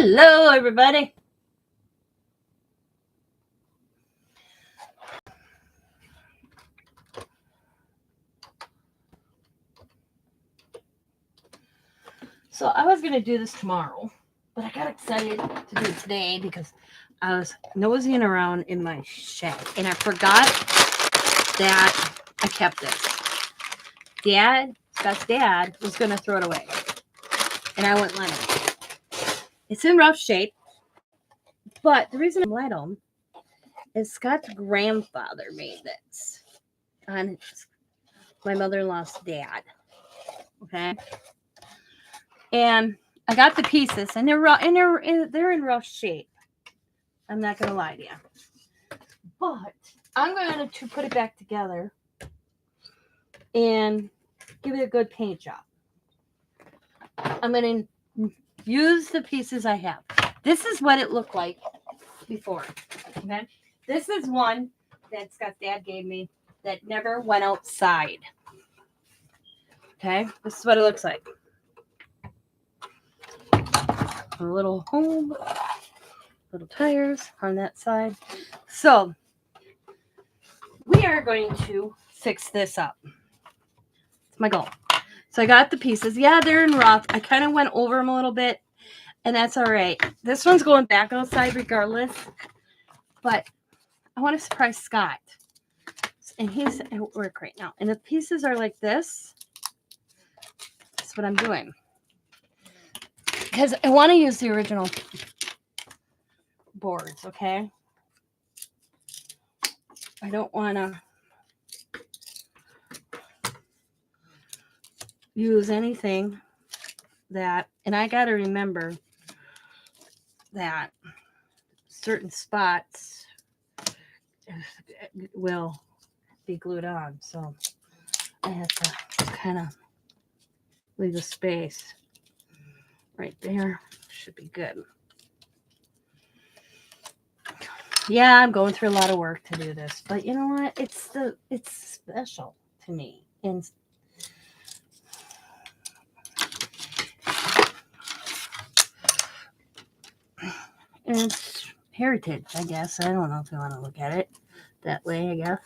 Hello, everybody. So I was going to do this tomorrow, but I got excited to do it today because I was nosing around in my shed and I forgot that I kept this. Scott's dad was going to throw it away and I wouldn't let him. It's in rough shape, but the reason I let him is Scott's grandfather made this on my mother-in-law's dad. Okay. And I got the pieces, and they're in rough shape. I'm not gonna lie to you, but I'm going to put it back together and give it a good paint job. I'm gonna use the pieces I have. This is what it looked like before. Okay, this is one that Scott's dad gave me that never went outside. Okay, this is what it looks like. A little home, little tires on that side. So we are going to fix this up. It's my goal. So I got the pieces. Yeah, they're in rough. I kind of went over them a little bit, and that's all right. This one's going back outside regardless, but I want to surprise Scott. And he's at work right now. And the pieces are like this. That's what I'm doing. Because I want to use the original boards, okay? I don't want to use anything that, and I got to remember that certain spots will be glued on. So I have to kind of leave a space right there. Should be good. Yeah, I'm going through a lot of work to do this, but you know what? It's special to me. And it's heritage, I guess. I don't know if you want to look at it that way, I guess.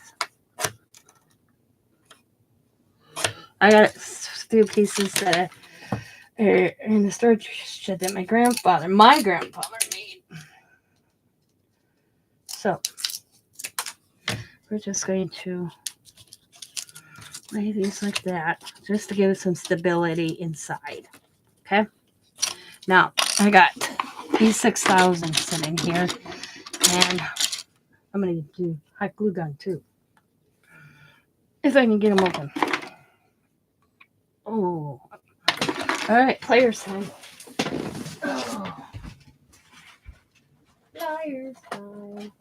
I got a few pieces that are in the storage shed that my grandfather made. So we're just going to lay these like that just to give it some stability inside. Okay. Now I got these 6,000 sitting here, and I'm going to do hot glue gun too, if I can get them open. Oh, all right, players time. Oh. Players time.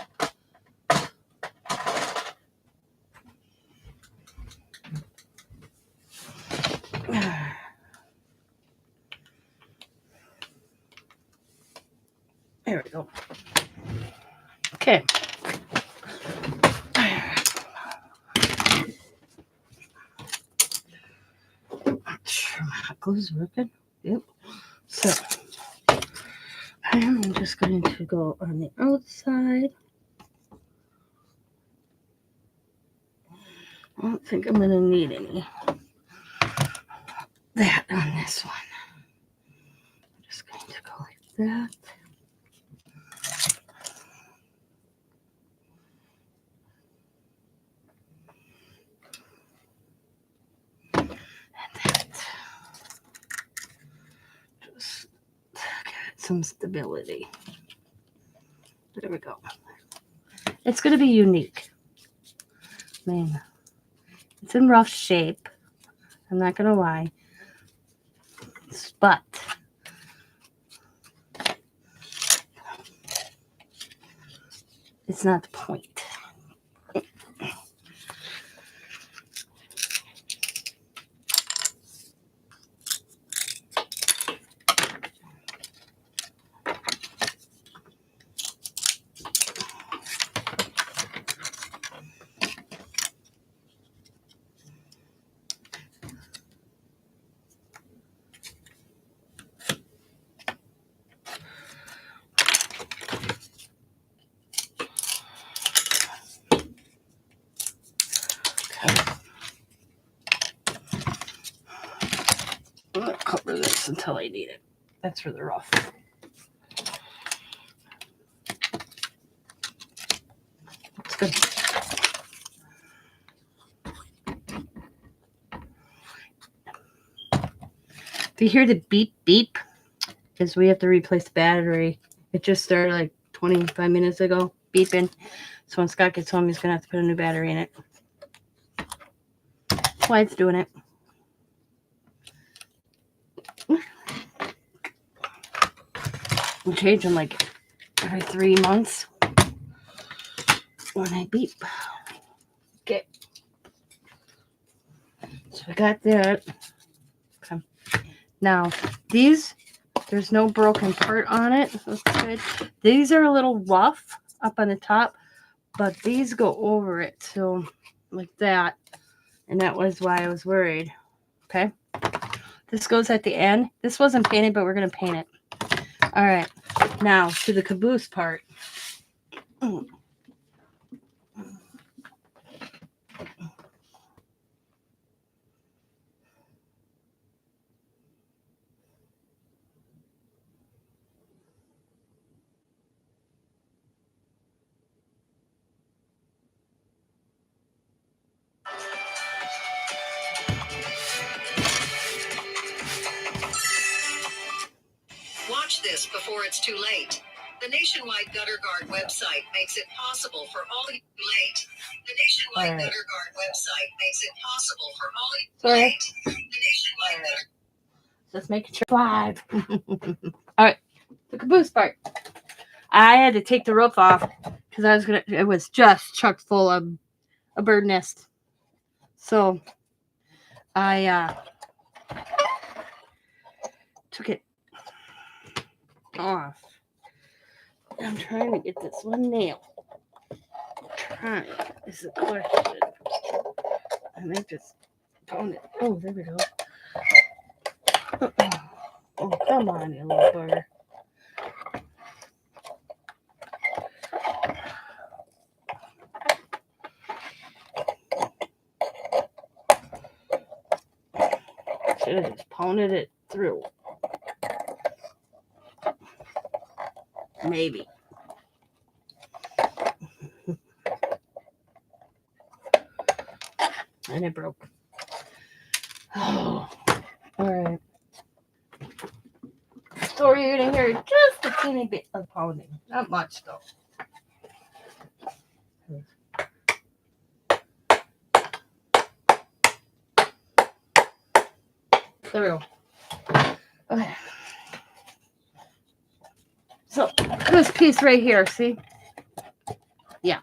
There we go. Okay. Not sure my hot glue's working. Yep. So I'm just going to go on the outside. I don't think I'm going to need any that on this one. I'm just going to go like that. And that. Just get some stability. There we go. It's going to be unique. I mean, it's in rough shape. I'm not going to lie. But it's not the point. I'm going to cover this until I need it. That's for the rough. That's good. If you hear the beep beep, is we have to replace the battery. It just started like 25 minutes ago, beeping. So when Scott gets home, he's going to have to put a new battery in it. That's why it's doing it. We change them like every 3 months when I beep. Okay. So we got that. Okay. Now, these, there's no broken part on it. That's good. These are a little rough up on the top, but these go over it. So, like that. And that was why I was worried. Okay. This goes at the end. This wasn't painted, but we're going to paint it. All right. Now, to the caboose part. Watch this before it's too late. The Nationwide Gutter Guard website makes it possible for all you late. The Nationwide Gutter Guard website makes it possible for all you late. The Nationwide Gutter. Just making sure. 5. All right, the caboose part. I had to take the roof off because it was just chock full of a bird nest. So I took it off. I'm trying to get this one nail. Trying is the question. I may just found it. Oh, there we go. Oh, come on, you little bugger. Should have just pounded it through. Maybe. And it broke. Oh, all right. So you're going to hear just a teeny bit of pounding. Not much, though. There we go. Okay. So this piece right here, see? Yeah.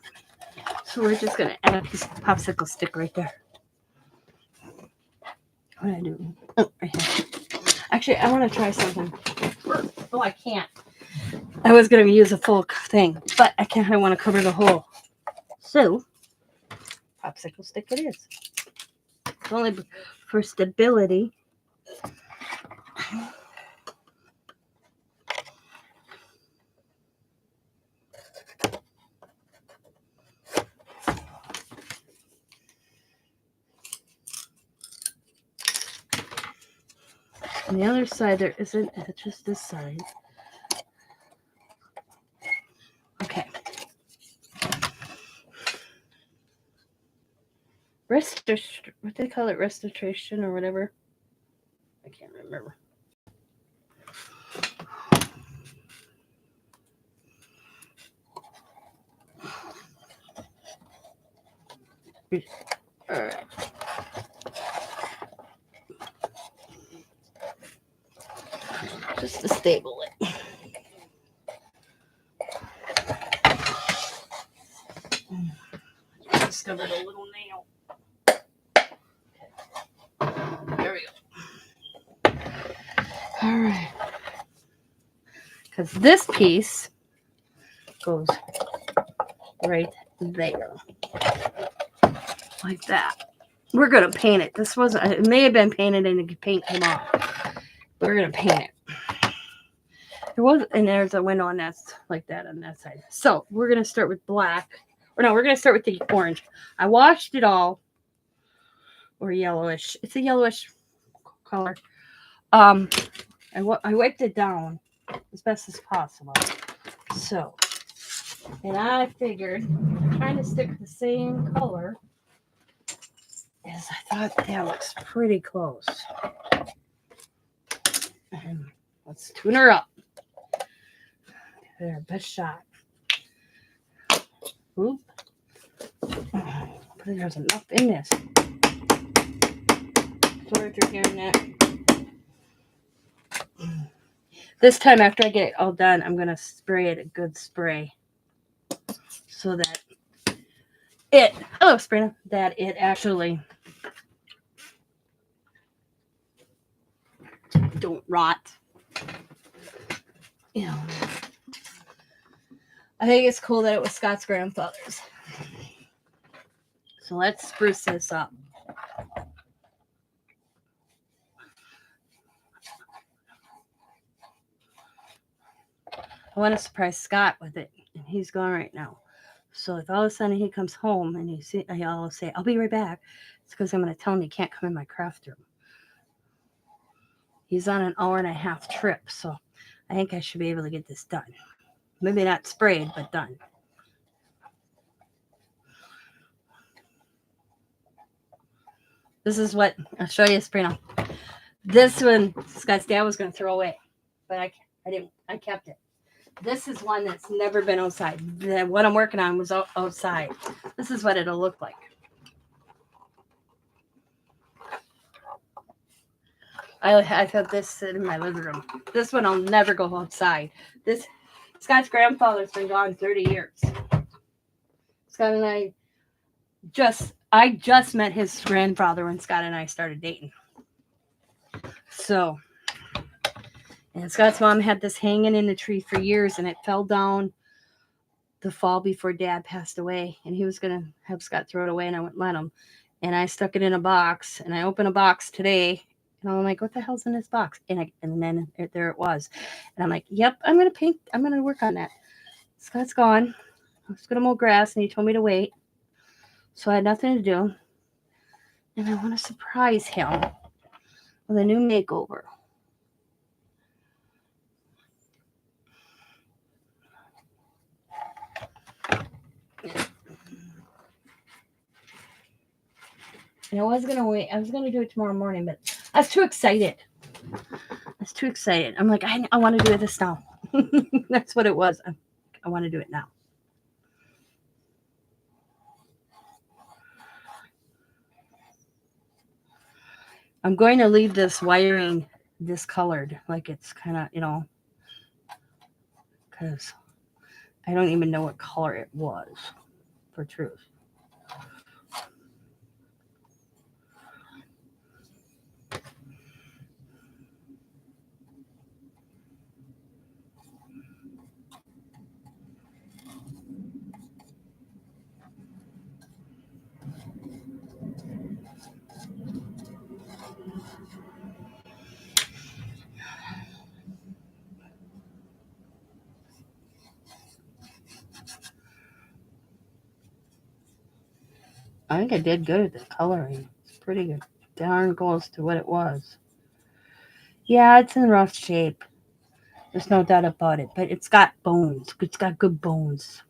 So we're just going to add a piece of popsicle stick right there. What do I do? Oh, right here. Actually, I want to try something. Oh, I can't. I was going to use a full thing, but I can't. I want to cover the hole. So, popsicle stick it is. It's only for stability. On the other side, there isn't. It's just this side. Okay. What do they call it? Restoration or whatever? I can't remember. All right. Just to stable it. I discovered a little nail. There we go. All right. Because this piece goes right there. Like that. We're going to paint it. This wasn't, it may have been painted and the paint came off. We're going to paint it. There was, and there's a window on that, like that on that side. So we're going to start with black. Or no, we're going to start with the orange. I washed it all. or yellowish. It's a yellowish color. I wiped it down as best as possible. So, and I figured I'm trying to stick the same color as I thought that looks pretty close. And let's tune her up. Give it our best shot. Oop. There's enough in this. Sorry if you're hearing that. This time after I get it all done, I'm going to spray it a good spray. So that it, hello Sabrina, that it actually don't rot. You know. I think it's cool that it was Scott's grandfather's. So let's spruce this up. I want to surprise Scott with it, and he's gone right now. So if all of a sudden he comes home and I'll say, I'll be right back, it's because I'm going to tell him he can't come in my craft room. He's on an 1.5-hour trip, so I think I should be able to get this done. Maybe not sprayed, but done. This is what I'll show you, Sabrina. This one Scott's dad was going to throw away, but I didn't. I kept it. This is one that's never been outside. What I'm working on was outside. This is what it'll look like. I've had this sit in my living room. This one I'll never go outside. This Scott's grandfather's been gone 30 years. Scott and I just met his grandfather when Scott and I started dating. So, and Scott's mom had this hanging in the tree for years, and it fell down the fall before Dad passed away, and he was going to have Scott throw it away, and I wouldn't let him. And I stuck it in a box, and I opened a box today, and I'm like, what the hell's in this box? And then there it was. And I'm like, yep, I'm going to work on that. Scott's gone. I was going to mow grass, and he told me to wait. So I had nothing to do. And I want to surprise him with a new makeover. And I was going to wait. I was going to do it tomorrow morning, but I was too excited. I'm like, I want to do this now. That's what it was. I want to do it now. I'm going to leave this wiring discolored, like it's kind of, because I don't even know what color it was, for truth. I think I did good at the coloring. It's pretty good. Darn close to what it was. Yeah, it's in rough shape. There's no doubt about it. But it's got bones. It's got good bones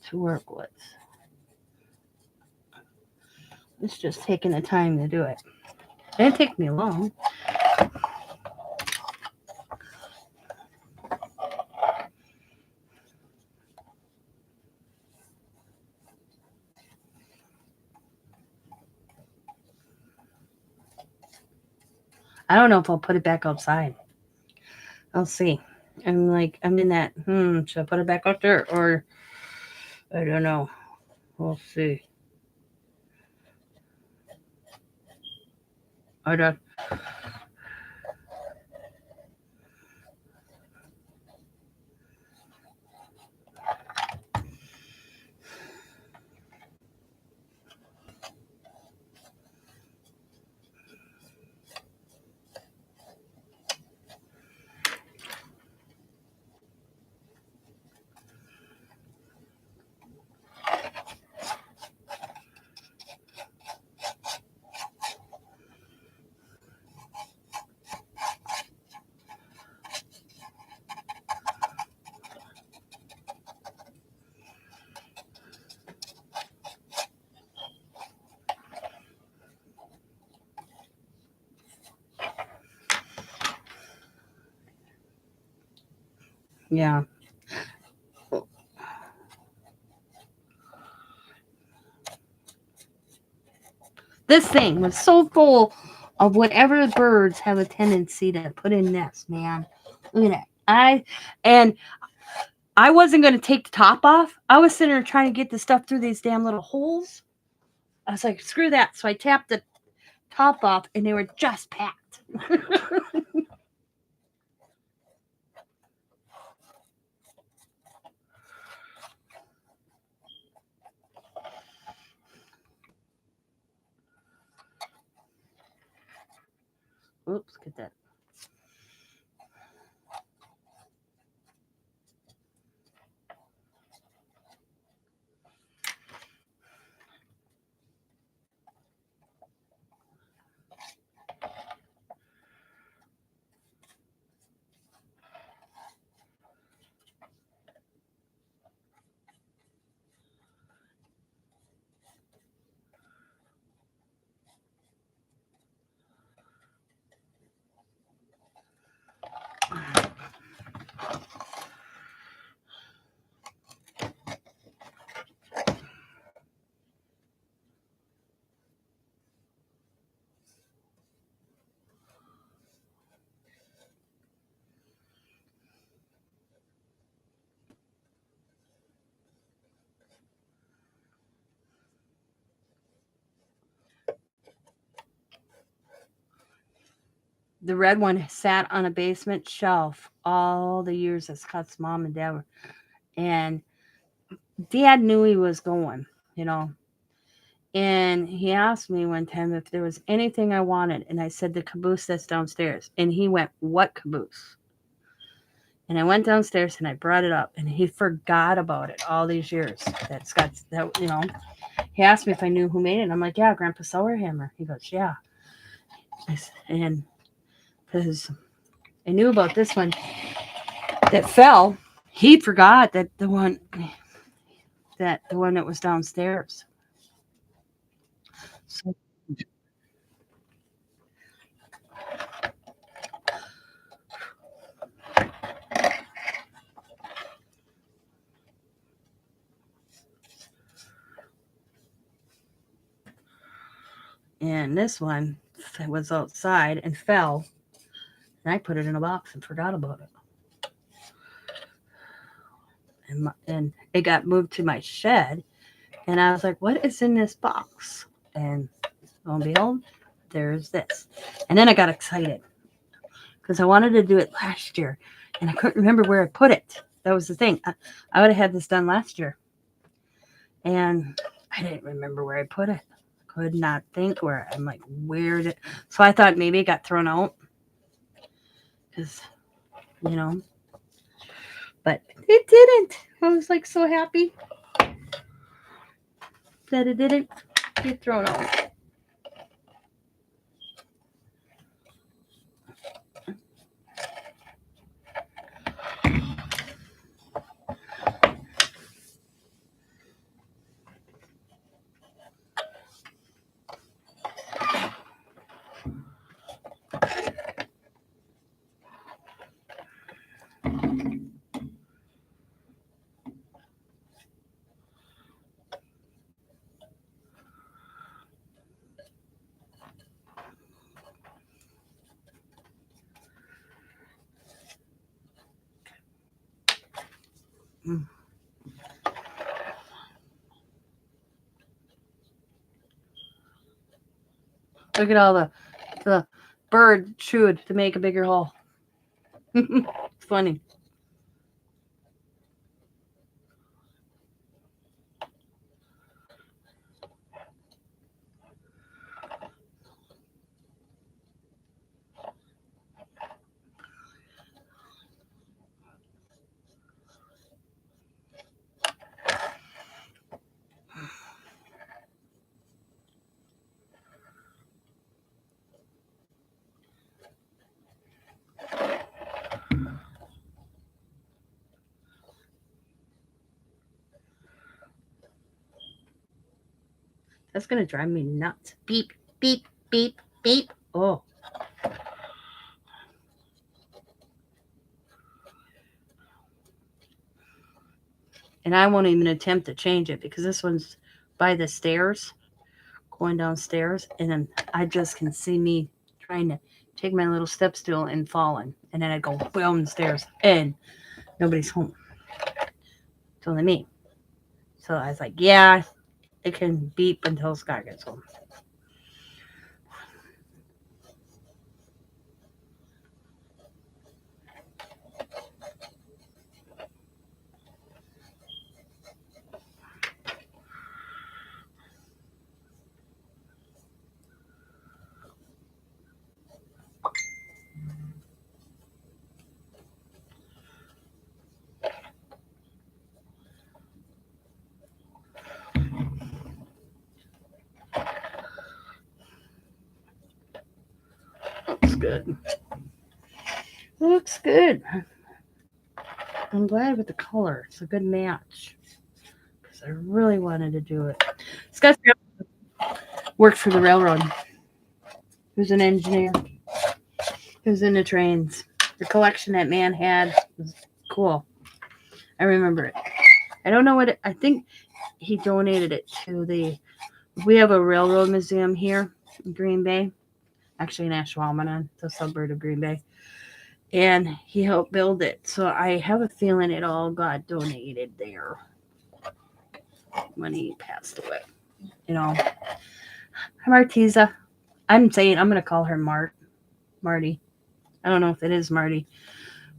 to work with. It's just taking the time to do it. It didn't take me long. I don't know if I'll put it back outside. I'll see. I'm in that, should I put it back out there? Or, I don't know. We'll see. I don't. Yeah. This thing was so full of whatever birds have a tendency to put in nests, man. Look at that. And I wasn't gonna take the top off. I was sitting there trying to get the stuff through these damn little holes. I was like, screw that. So I tapped the top off and they were just packed. Oops, get that. The red one sat on a basement shelf all the years that Scott's mom and dad were. And dad knew he was going, you know. And he asked me one time if there was anything I wanted. And I said, the caboose that's downstairs. And he went, what caboose? And I went downstairs and I brought it up. And he forgot about it all these years. That Scott's, that, you know. He asked me if I knew who made it. And I'm like, yeah, Grandpa Sourhammer. He goes, yeah. And because I knew about this one that fell, he forgot that the one that was downstairs. So, and this one was outside and fell, and I put it in a box and forgot about it. And it got moved to my shed, and I was like, "What is in this box?" And lo and behold, there's this. And then I got excited because I wanted to do it last year, and I couldn't remember where I put it. That was the thing. I would have had this done last year, and I didn't remember where I put it. Could not think where. I'm like, where did? So I thought maybe it got thrown out because, you know, but it didn't. I was like so happy that it didn't get thrown out. Mm. Look at all the bird chewed to make a bigger hole. Funny. That's gonna drive me nuts. Beep, beep, beep, beep. Oh, And I won't even attempt to change it because this one's by the stairs, going downstairs. And then I just can see me trying to take my little step stool and falling. And then I go down the stairs and nobody's home. It's only me. So I was like, yeah, it can beep until Scott gets home. Looks good. Looks good. I'm glad with the color. It's a good match. Because I really wanted to do it. Scott worked for the railroad. He was an engineer. He was in the trains. The collection that man had was cool. I remember it. I don't know what I think he donated it to we have a railroad museum here in Green Bay. Actually in Ashwaubenon, the suburb of Green Bay. And he helped build it. So I have a feeling it all got donated there when he passed away. You know. Hi, Martiza. I'm going to call her Marty. I don't know if it is Marty.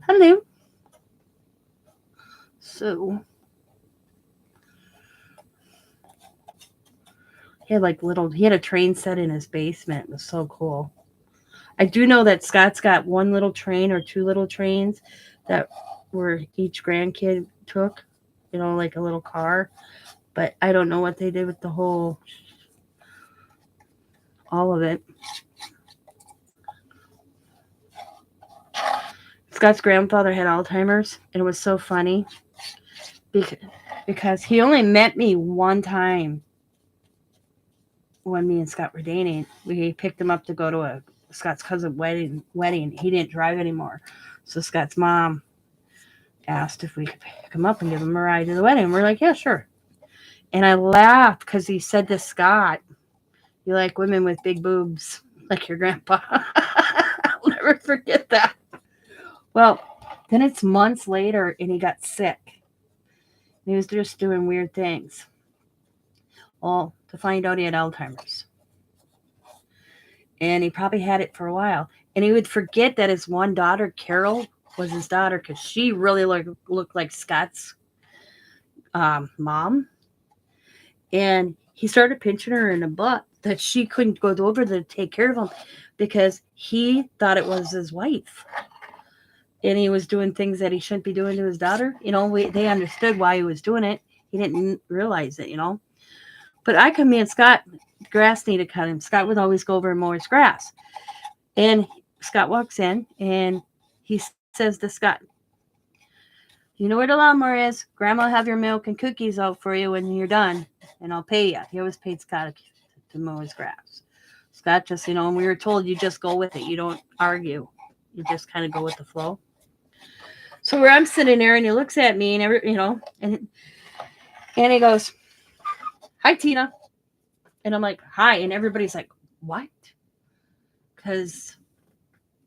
Hello. So he had a train set in his basement. It was so cool. I do know that Scott's got one little train or two little trains that were each grandkid took, like a little car. But I don't know what they did with all of it. Scott's grandfather had Alzheimer's, and it was so funny because he only met me one time when me and Scott were dating. We picked him up to go to Scott's cousin's wedding. He didn't drive anymore. So Scott's mom asked if we could pick him up and give him a ride to the wedding. We're like, yeah, sure. And I laughed because he said to Scott, you like women with big boobs, like your grandpa. I'll never forget that. Well, then it's months later and he got sick. He was just doing weird things. Well, to find out he had Alzheimer's. And he probably had it for a while. And he would forget that his one daughter, Carol, was his daughter because she really looked like Scott's mom. And he started pinching her in the butt that she couldn't go over to take care of him because he thought it was his wife. And he was doing things that he shouldn't be doing to his daughter. They understood why he was doing it. He didn't realize it, But me and Scott, grass needed cutting. Scott would always go over and mow his grass. And Scott walks in and he says to Scott, you know where the lawnmower is? Grandma will have your milk and cookies out for you when you're done, and I'll pay you. He always paid Scott to mow his grass. Scott just, and we were told you just go with it. You don't argue. You just kind of go with the flow. So where I'm sitting there and he looks at me and he goes, hi, Tina. And I'm like, hi. And everybody's like, what? Because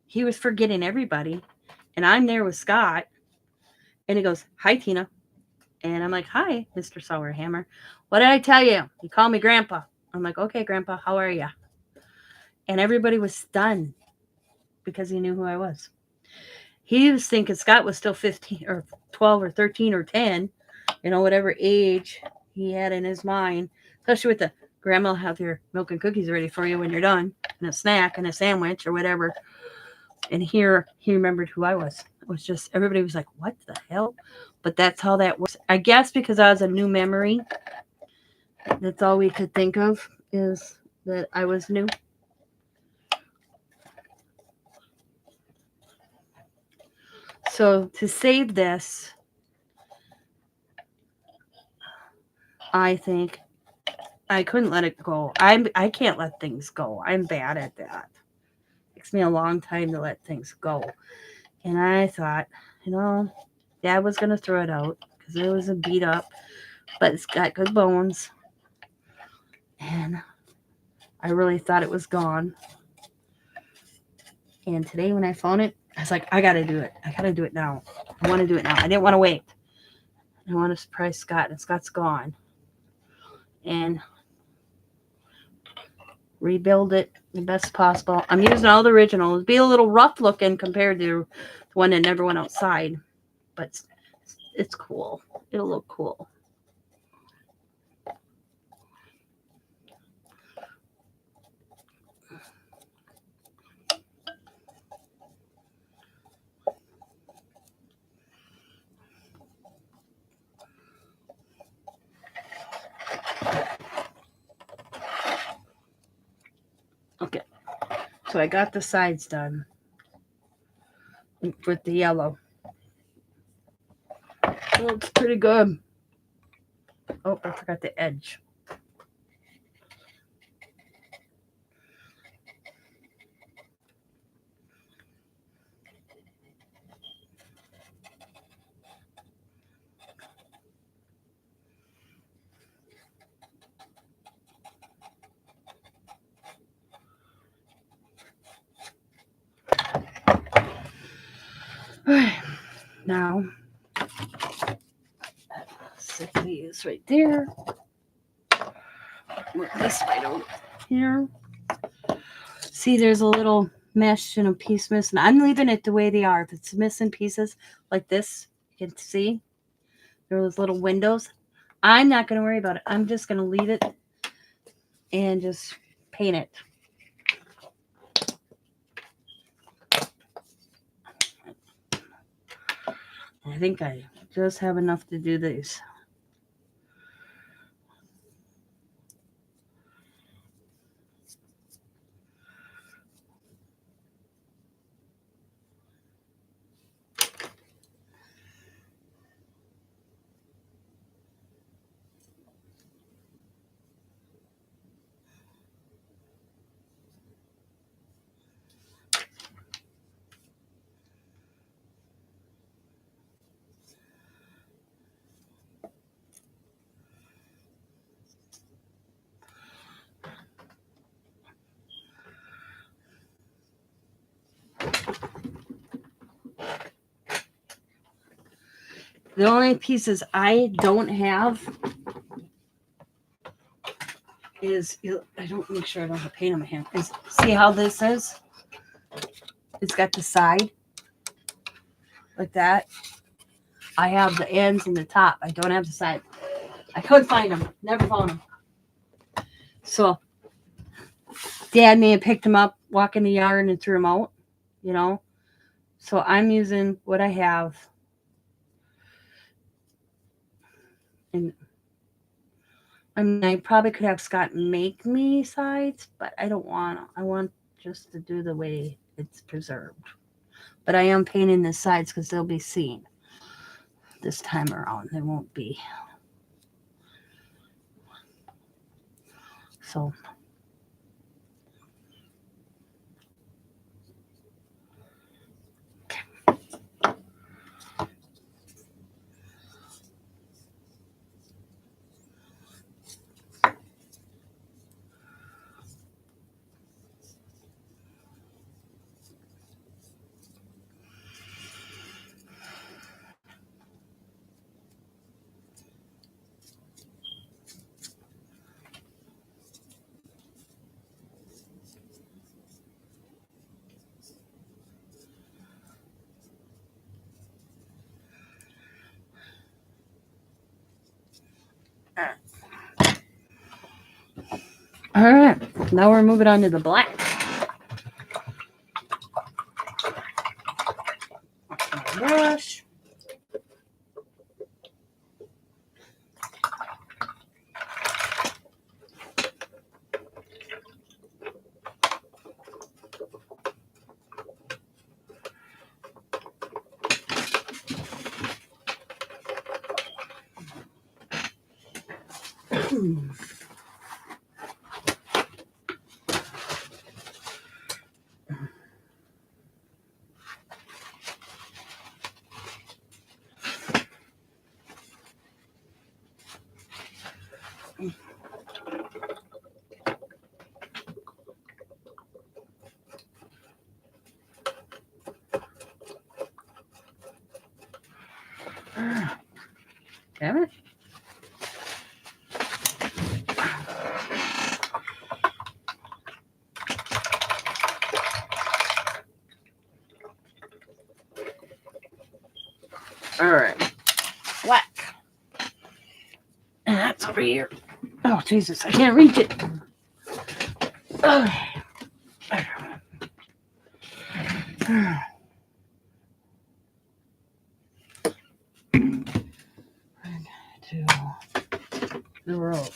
he was forgetting everybody. And I'm there with Scott. And he goes, hi, Tina. And I'm like, hi, Mr. Sourhammer. What did I tell you? You call me Grandpa. I'm like, okay, Grandpa, how are you? And everybody was stunned because he knew who I was. He was thinking Scott was still 15 or 12 or 13 or 10, whatever age he had in his mind, especially with the grandma will have your milk and cookies ready for you when you're done, and a snack and a sandwich or whatever. And here he remembered who I was. It was just, everybody was like, what the hell? But that's how that works. I guess because I was a new memory, that's all we could think of is that I was new. So to save this, I think I couldn't let it go. I can't let things go. I'm bad at that. It takes me a long time to let things go. And I thought, Dad was going to throw it out because it was a beat up, but it's got good bones. And I really thought it was gone. And today when I found it, I was like, I got to do it. I got to do it now. I want to do it now. I didn't want to wait. I want to surprise Scott, and Scott's gone. And rebuild it the best possible. I'm using all the original. It'll be a little rough looking compared to the one that never went outside, but it's cool. It'll look cool. Okay, so I got the sides done with the yellow. It looks pretty good. Oh, I forgot the edge. Now, stick these right there. Move this right over here. See, there's a little mesh and a piece missing. I'm leaving it the way they are. If it's missing pieces like this, you can see there are those little windows. I'm not going to worry about it. I'm just going to leave it and just paint it. I think I just have enough to do these. The only pieces I don't have is, I don't make sure I don't have paint on my hand. Is, see how this is? It's got the side like that. I have the ends and the top. I don't have the side. I couldn't find them. Never found them. So Dad may have picked them up, walk in the yard, and threw them out, you know. So I'm using what I have. And I mean, I probably could have Scott make me sides, but I don't want to. I want just to do the way it's preserved. But I am painting the sides because they'll be seen this time around. They won't be. So all right, now we're moving on to the black. Brush. Damn it. All right. Whack. And that's over here. Oh, Jesus. I can't reach it. Okay. 1, 2, the rope.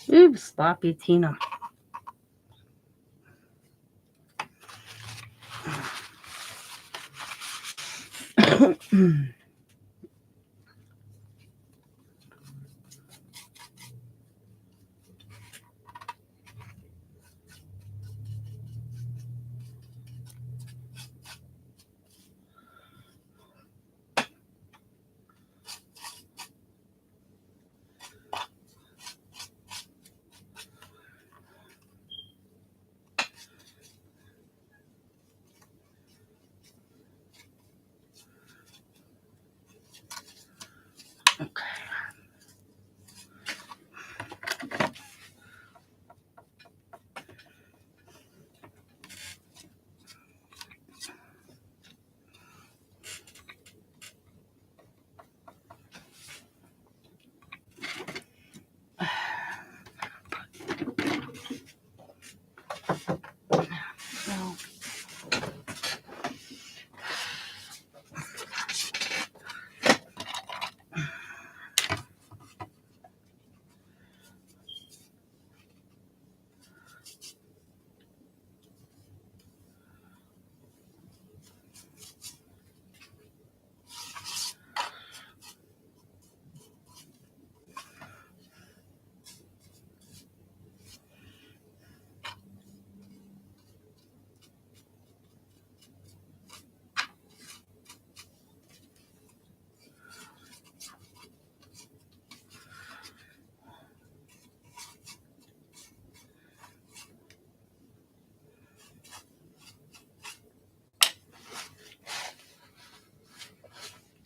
Oops, sloppy Tina. Okay. No.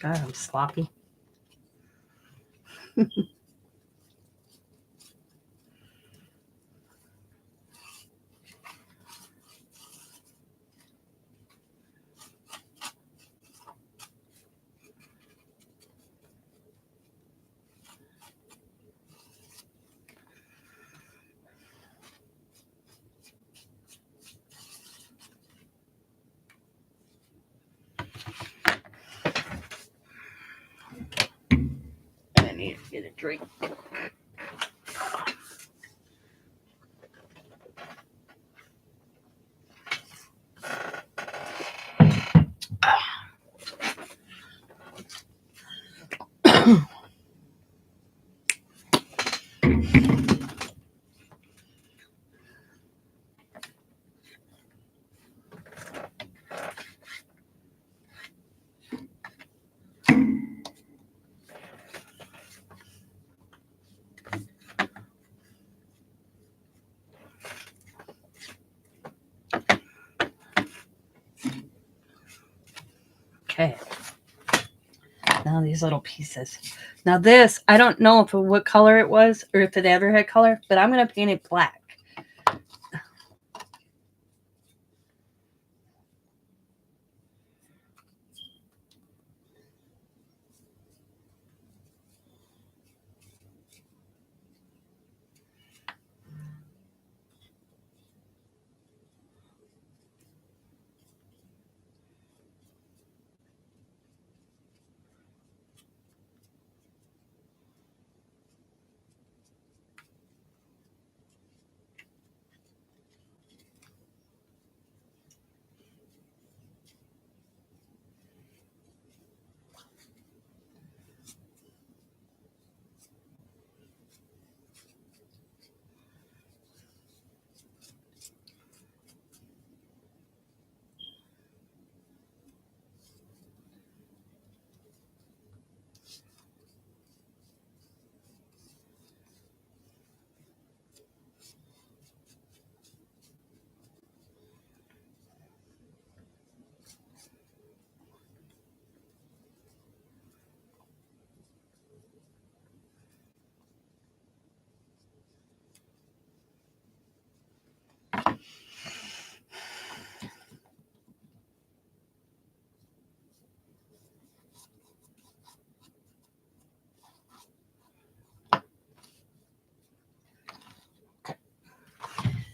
God, I'm sloppy. I need to get a drink. Okay. Now these little pieces. Now this, I don't know if what color it was or if it ever had color, but I'm going to paint it black.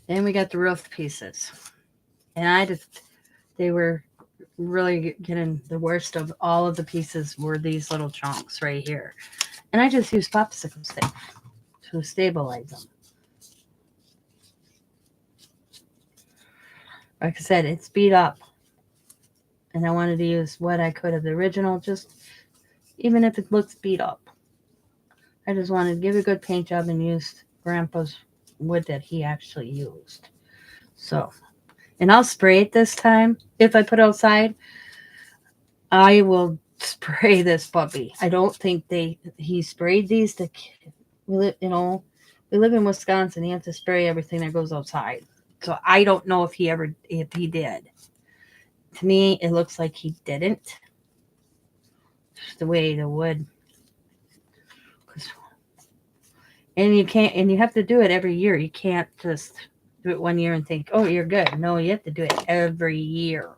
Then we got the roof pieces. And they were really getting the worst of all of the pieces were these little chunks right here. And I just used popsicle stick to stabilize them. Like I said, it's beat up. And I wanted to use what I could of the original, just even if it looks beat up. I just wanted to give it a good paint job and use Grandpa's wood that he actually used. So, and I'll spray it this time. If I put it outside, I will spray this puppy. I don't think he sprayed these to, we live in Wisconsin. You have to spray everything that goes outside. So I don't know if he did. To me, it looks like he didn't. Just the way the wood. And you have to do it every year. You can't just do it one year and think, oh, you're good. No, you have to do it every year.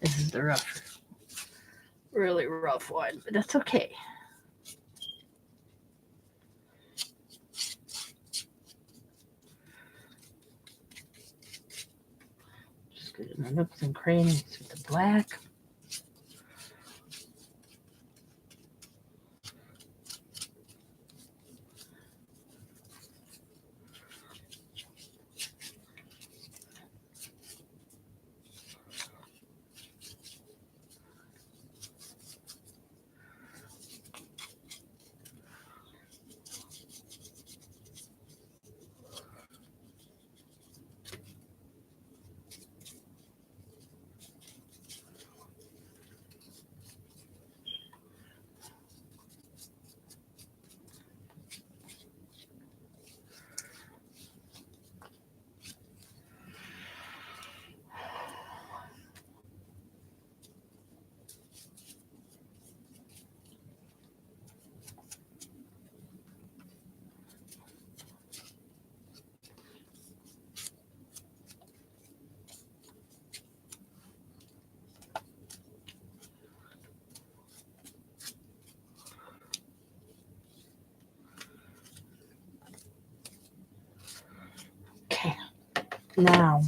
This is the really rough one, but that's okay. Just get in the nooks and crannies with the black. Okay. Now,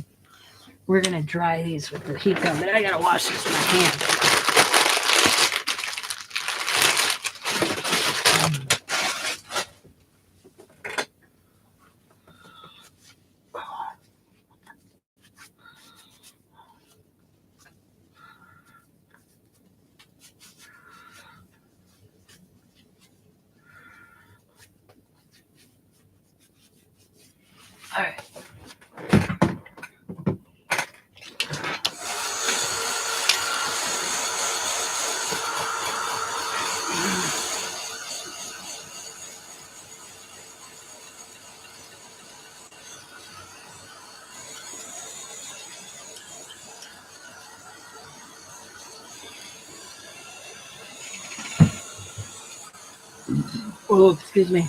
we're going to dry these with the heat gun, but I got to wash this with my hand. All right. Oh, excuse me.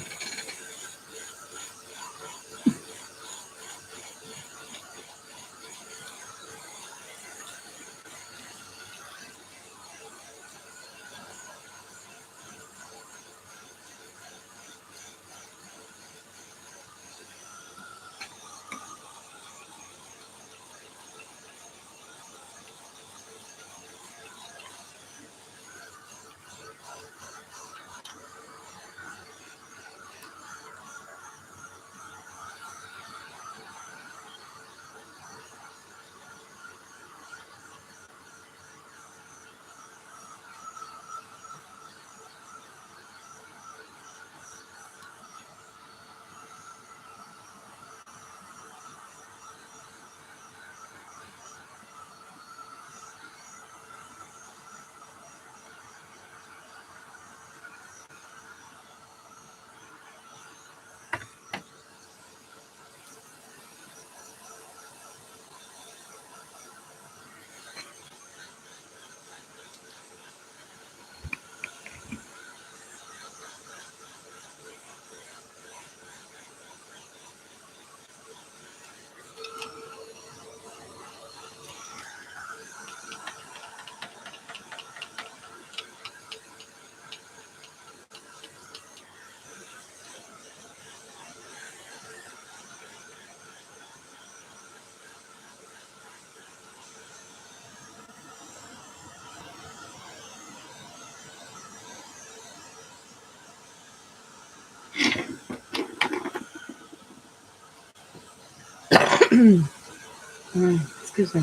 Excuse me.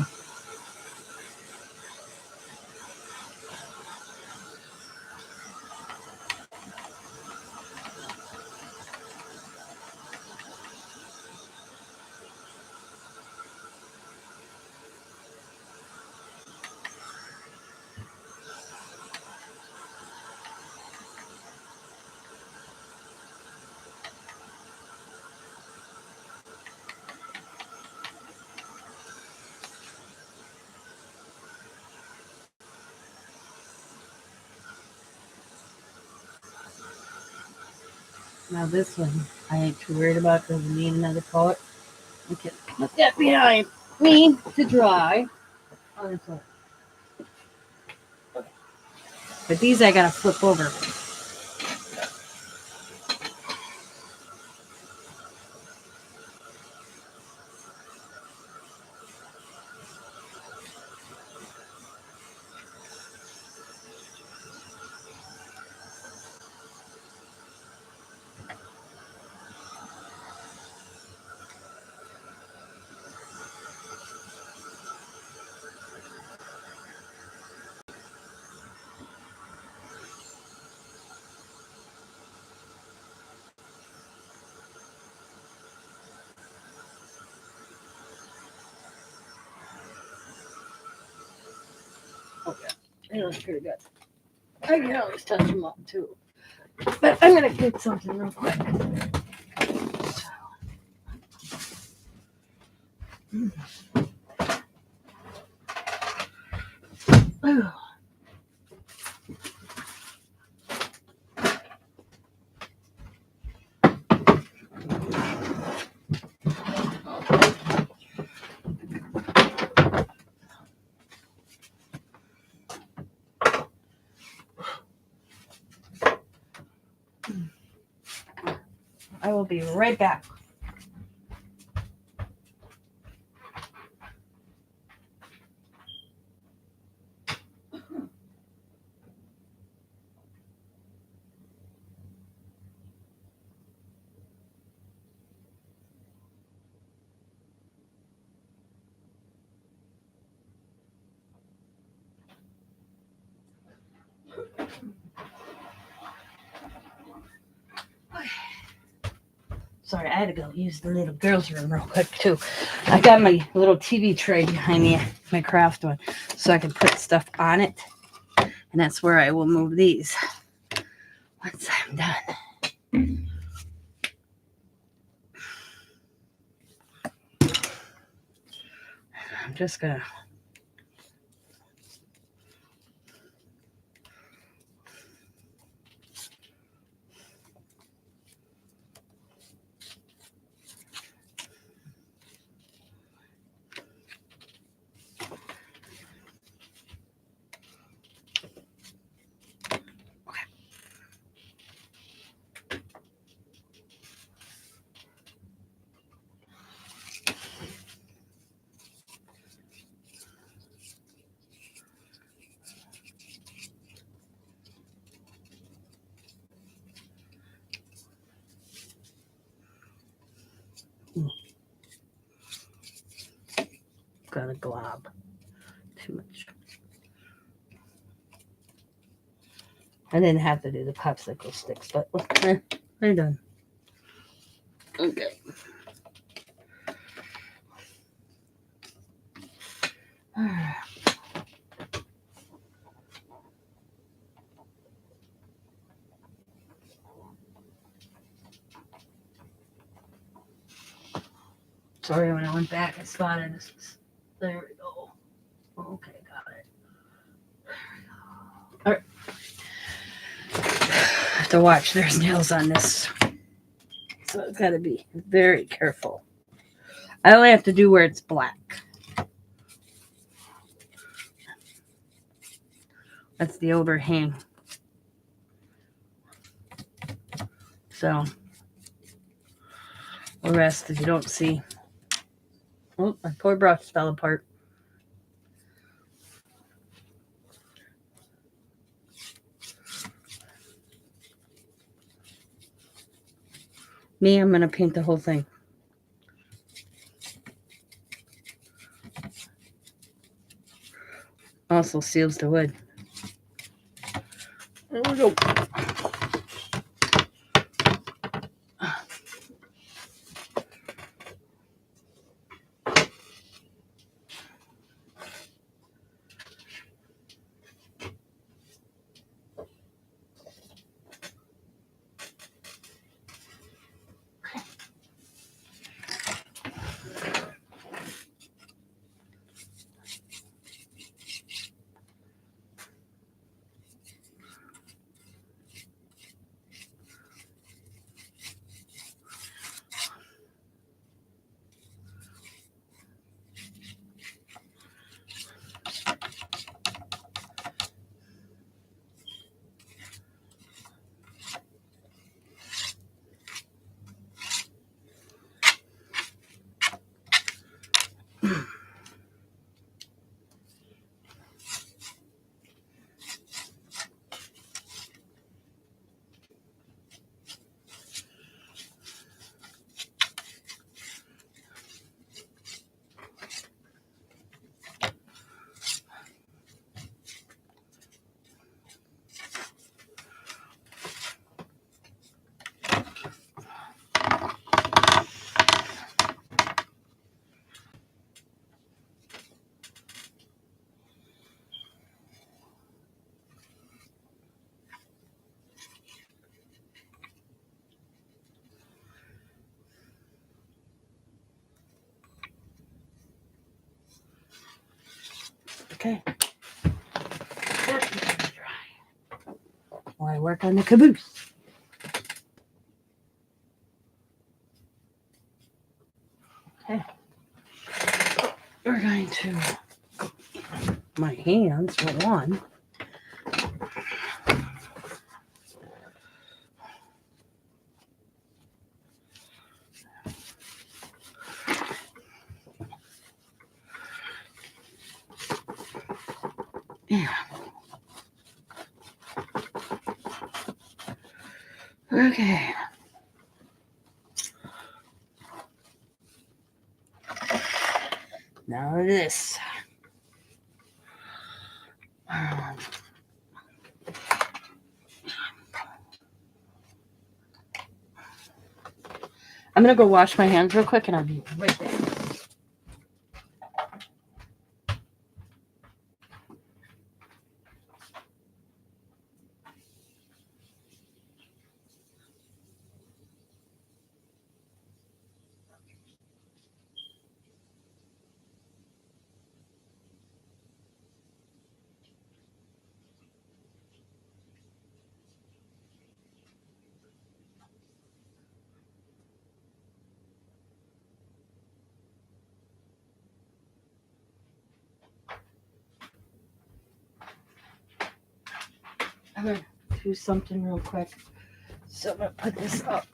Now this one, I ain't too worried about because I need another coat. I can put that behind me to dry. Oh, that's all. But these I gotta flip over. Okay, they look pretty good. I can always touch them up too. But I'm gonna get something real quick. Ooh. I will be right back. Sorry, I had to go use the little girl's room real quick too. I got my little TV tray behind me, my craft one, so I can put stuff on it. And that's where I will move these once I'm done. I'm just gonna got a glob. Too much. I didn't have to do the popsicle sticks, but they're done. Okay. All right. Sorry, when I went back, I spotted this. There we go. Okay, got it. All right. I have to watch. There's nails on this, so I've got to be very careful. I only have to do where it's black. That's the overhang. So the rest, if you don't see. Oh, my poor brush fell apart. Me, I'm going to paint the whole thing. also seals the wood. There we go. Okay. While I work on the caboose. Okay. We're going to my hands for one. Yeah. Okay. Now this. I'm going to go wash my hands real quick and I'll be right back. I'm going to do something real quick. So I'm going to put this up.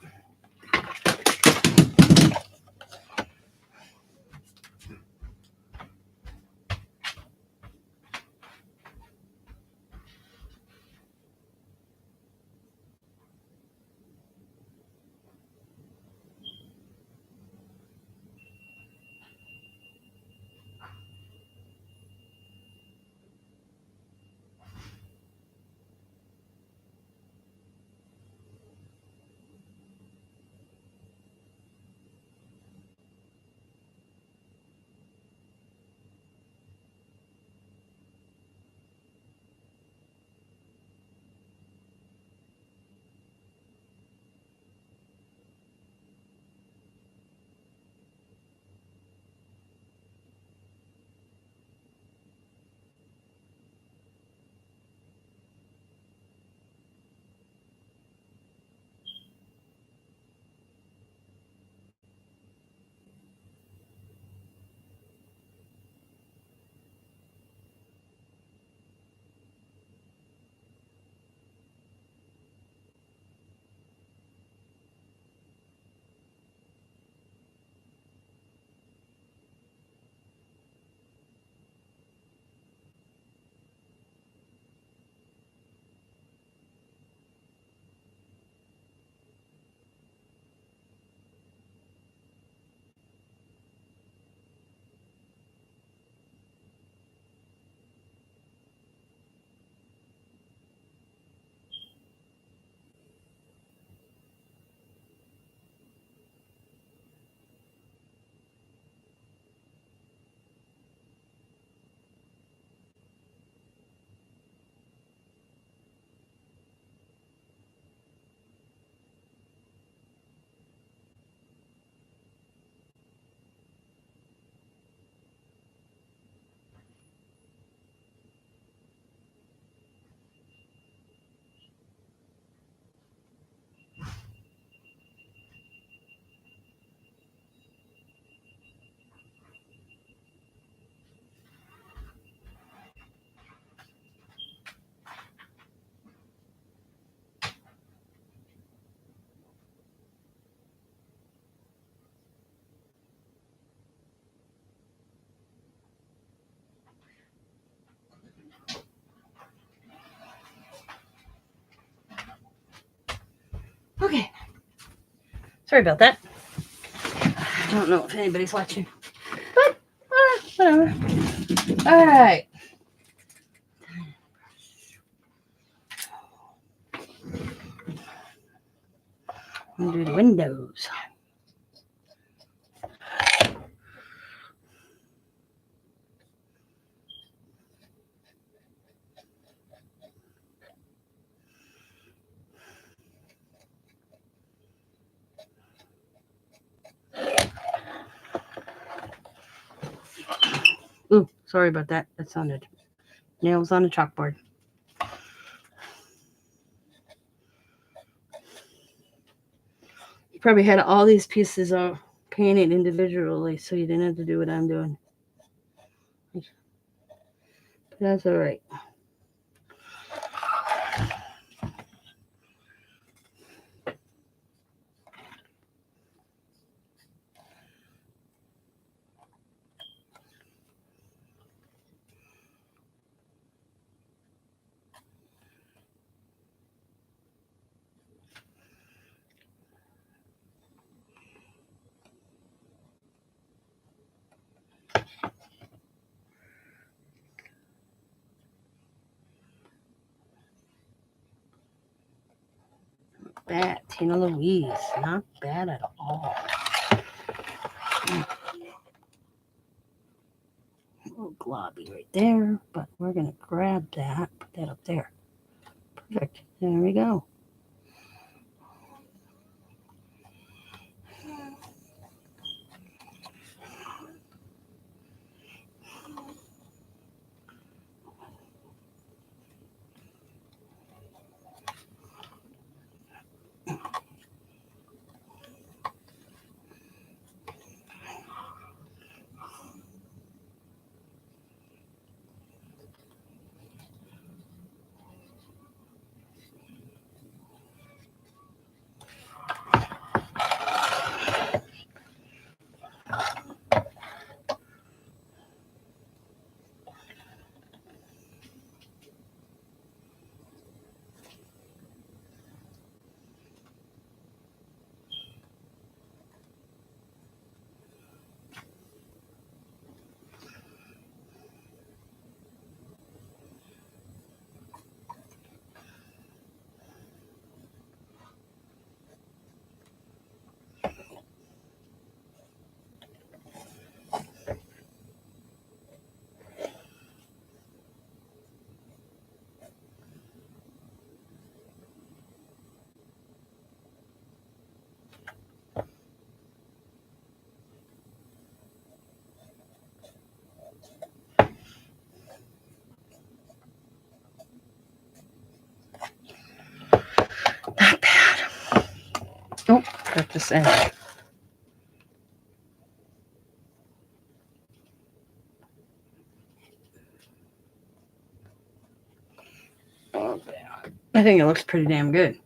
Sorry about that. I don't know if anybody's watching, but whatever. All right. Undo the windows. Ooh, sorry about that. That sounded nails on a chalkboard. You probably had all these pieces of painted individually, so you didn't have to do what I'm doing. That's all right. Bad, Tina Louise. Not bad at all. A little globby right there, but we're going to grab that, put that up there. Perfect. There we go. Not bad. Oh, got this end. Oh, I think it looks pretty damn good.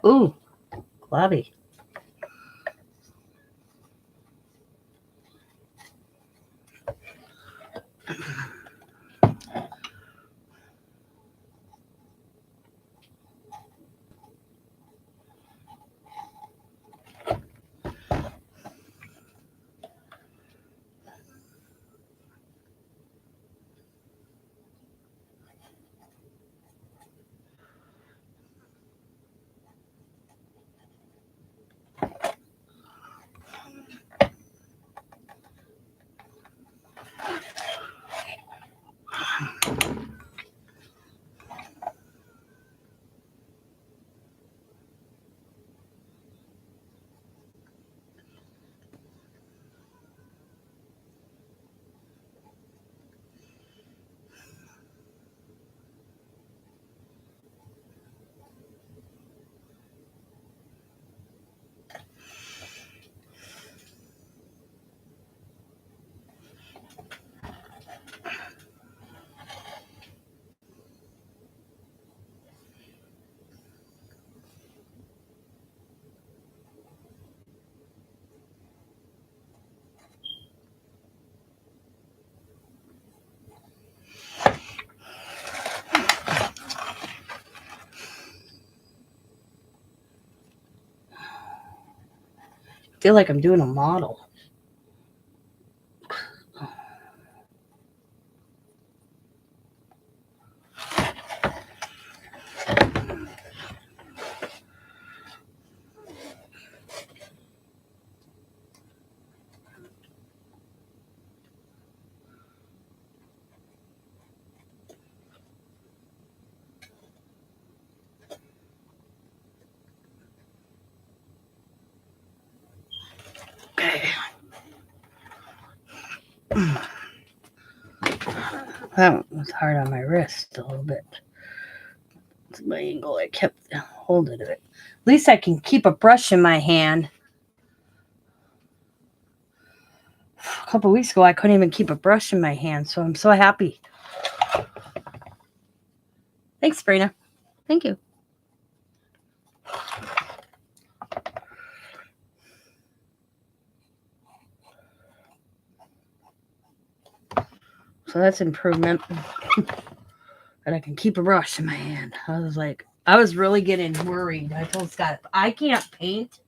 Ooh, globby. feel like I'm doing a model. Okay. That was hard on my wrist a little bit. It's my angle. I kept holding of it. At least I can keep a brush in my hand. A couple weeks ago, I couldn't even keep a brush in my hand, so I'm so happy. Thanks, Sabrina. Thank you. So that's improvement. That I can keep a brush in my hand. I was really getting worried. I told Scott, if I can't paint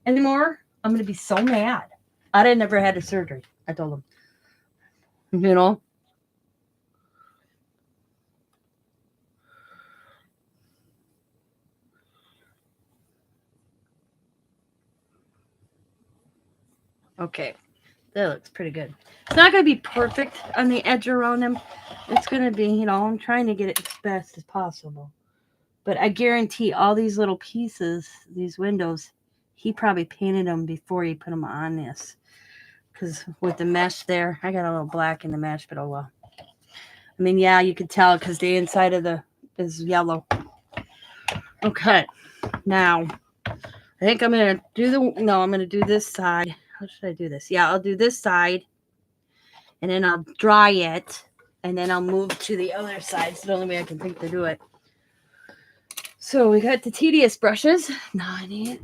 anymore, I'm going to be so mad. I'd have never had a surgery. I told him. You know? Okay. That looks pretty good. It's not going to be perfect on the edge around him. It's going to be, I'm trying to get it as best as possible. But I guarantee all these little pieces, these windows, he probably painted them before he put them on this. Because with the mesh there, I got a little black in the mesh, but oh well. I mean, yeah, you could tell because the inside of is yellow. Okay. Now, I think I'm going to I'm going to do this side. How should I do this? Yeah, I'll do this side. And then I'll dry it. And then I'll move to the other side. It's the only way I can think to do it. So we got the tedious brushes. Now I need...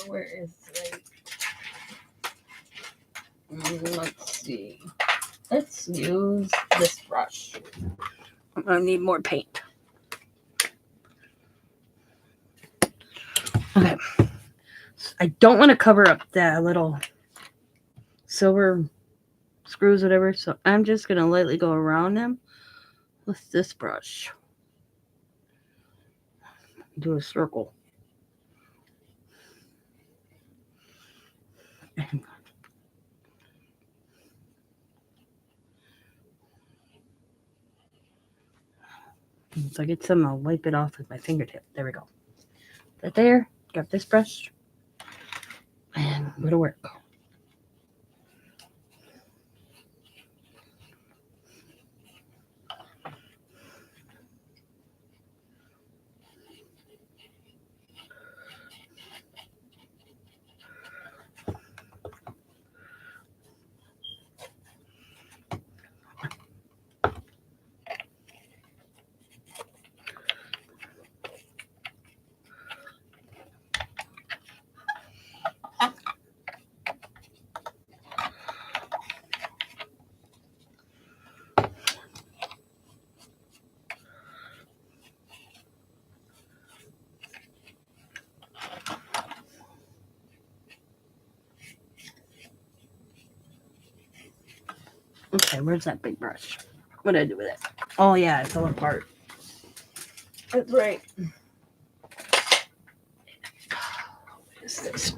where is it? Let's see. Let's use this brush. I'm going to need more paint. Okay. I don't want to cover up that little silver screws, whatever. So I'm just going to lightly go around them with this brush. Do a circle. Once I get some, I'll wipe it off with my fingertip. There we go. Right there. Got this brush. And go to work. Okay, where's that big brush? What did I do with it? Oh, yeah, it fell apart. That's right. What is this?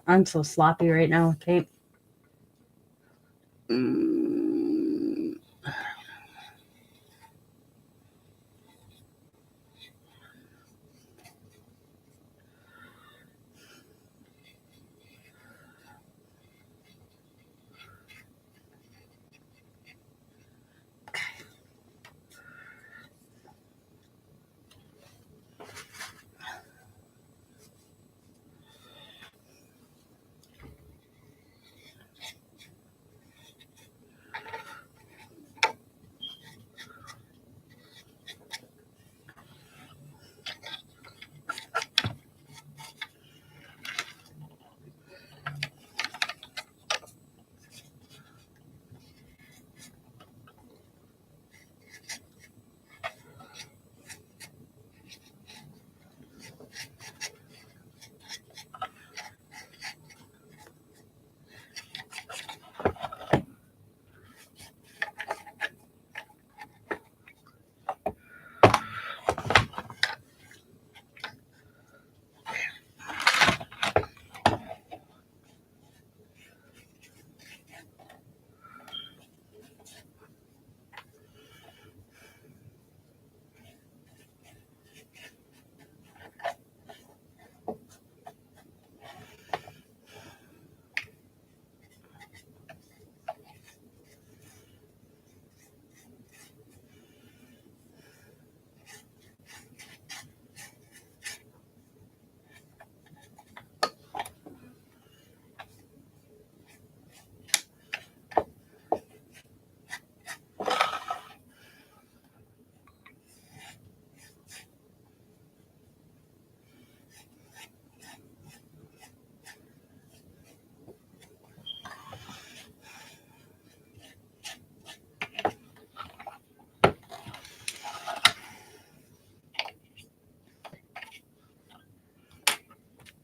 I'm so sloppy right now, okay?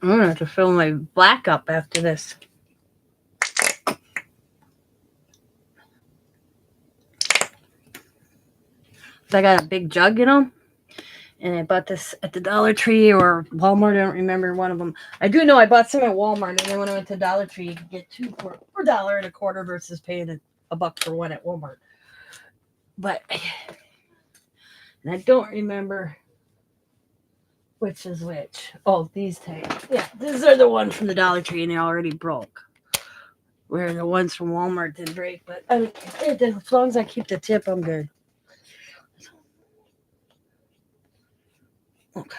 I'm gonna have to fill my black up after this. I got a big jug, and I bought this at the Dollar Tree or Walmart. I don't remember one of them. I do know I bought some at Walmart, and then when I went to Dollar Tree, you could get two for $1.25 versus paying a buck for one at Walmart. But and I don't remember which is which. Oh, these types. Yeah, these are the ones from the Dollar Tree, and they already broke. Where the ones from Walmart didn't break. But as long as I keep the tip, I'm good. Okay.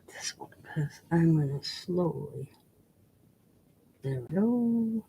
This one, because I'm going to slowly. There we go.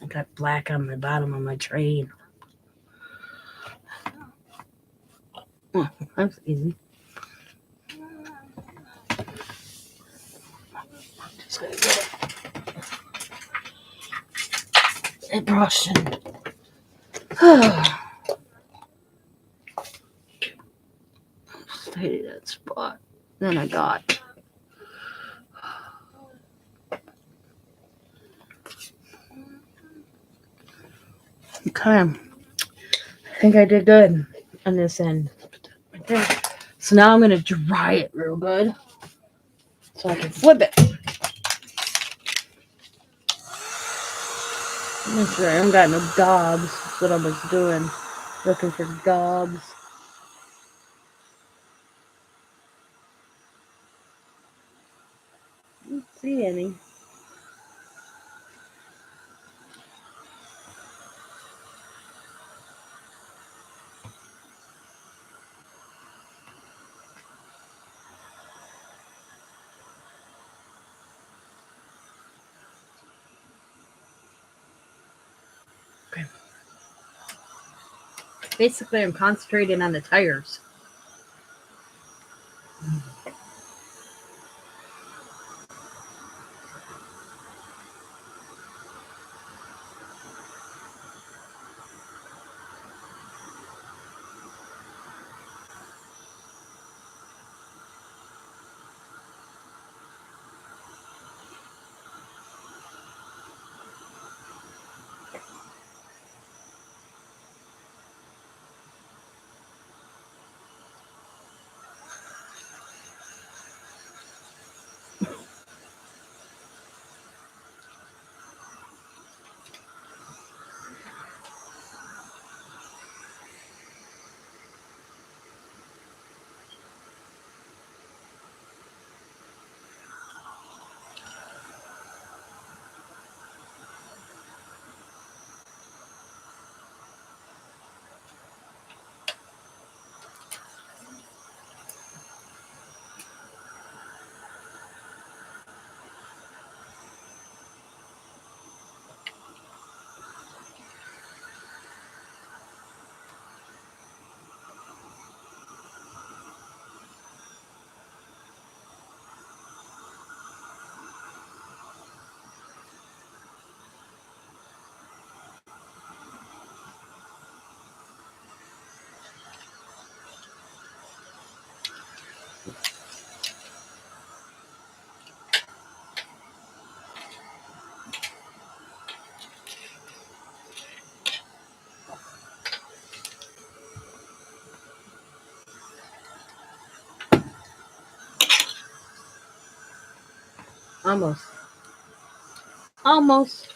I got black on the bottom of my train. Oh, that's easy. Just gonna get it brushed and stay that spot. Then I got okay. I think I did good on this end. Right there. So now I'm gonna dry it real good so I can flip it. Make sure I haven't got no gobs. That's what I was doing. Looking for gobs. Didn't see any. Okay. Basically, I'm concentrating on the tires. Almost. Almost.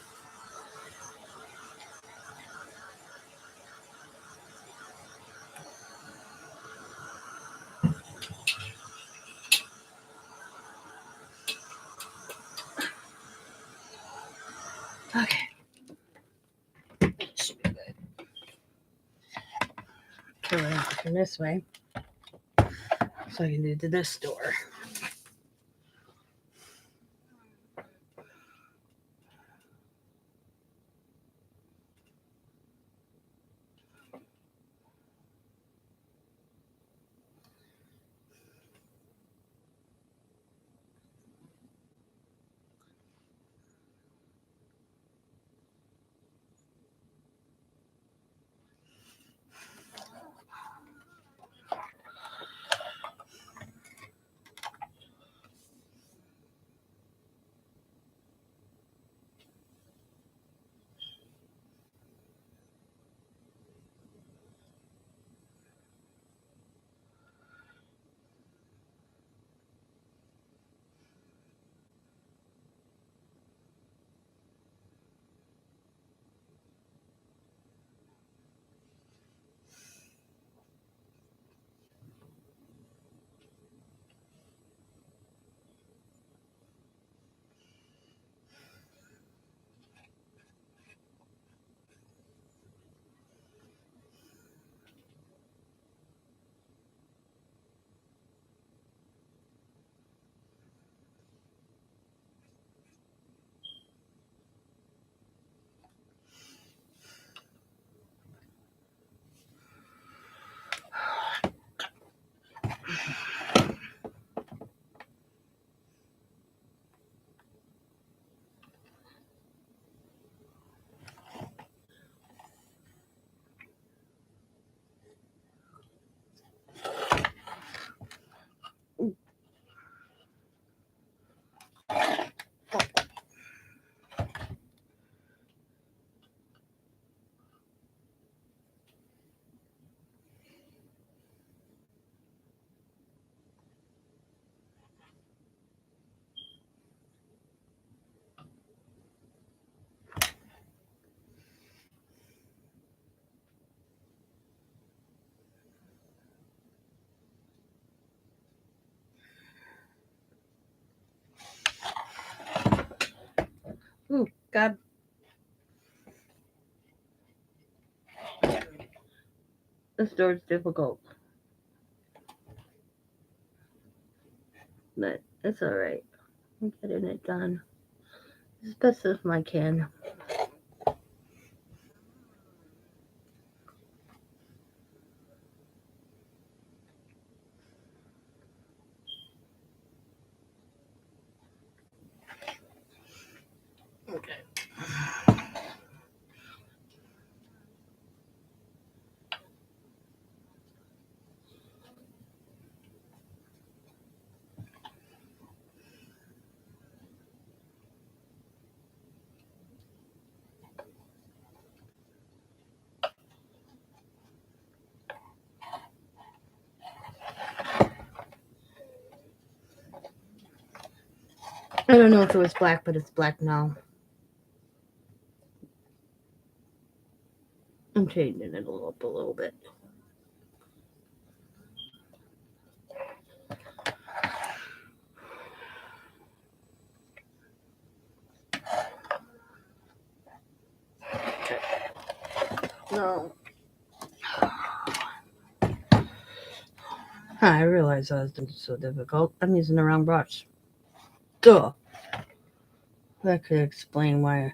Okay. Should be good. Okay, we're gonna turn this way so I can do to this door. God. This door is difficult. But it's alright. I'm getting it done as best as I can. Okay. I don't know if it was black, but it's black now. I'm changing it up a little bit. Okay. No. I realized I was doing it so difficult. I'm using the wrong brush. Duh. That could explain why.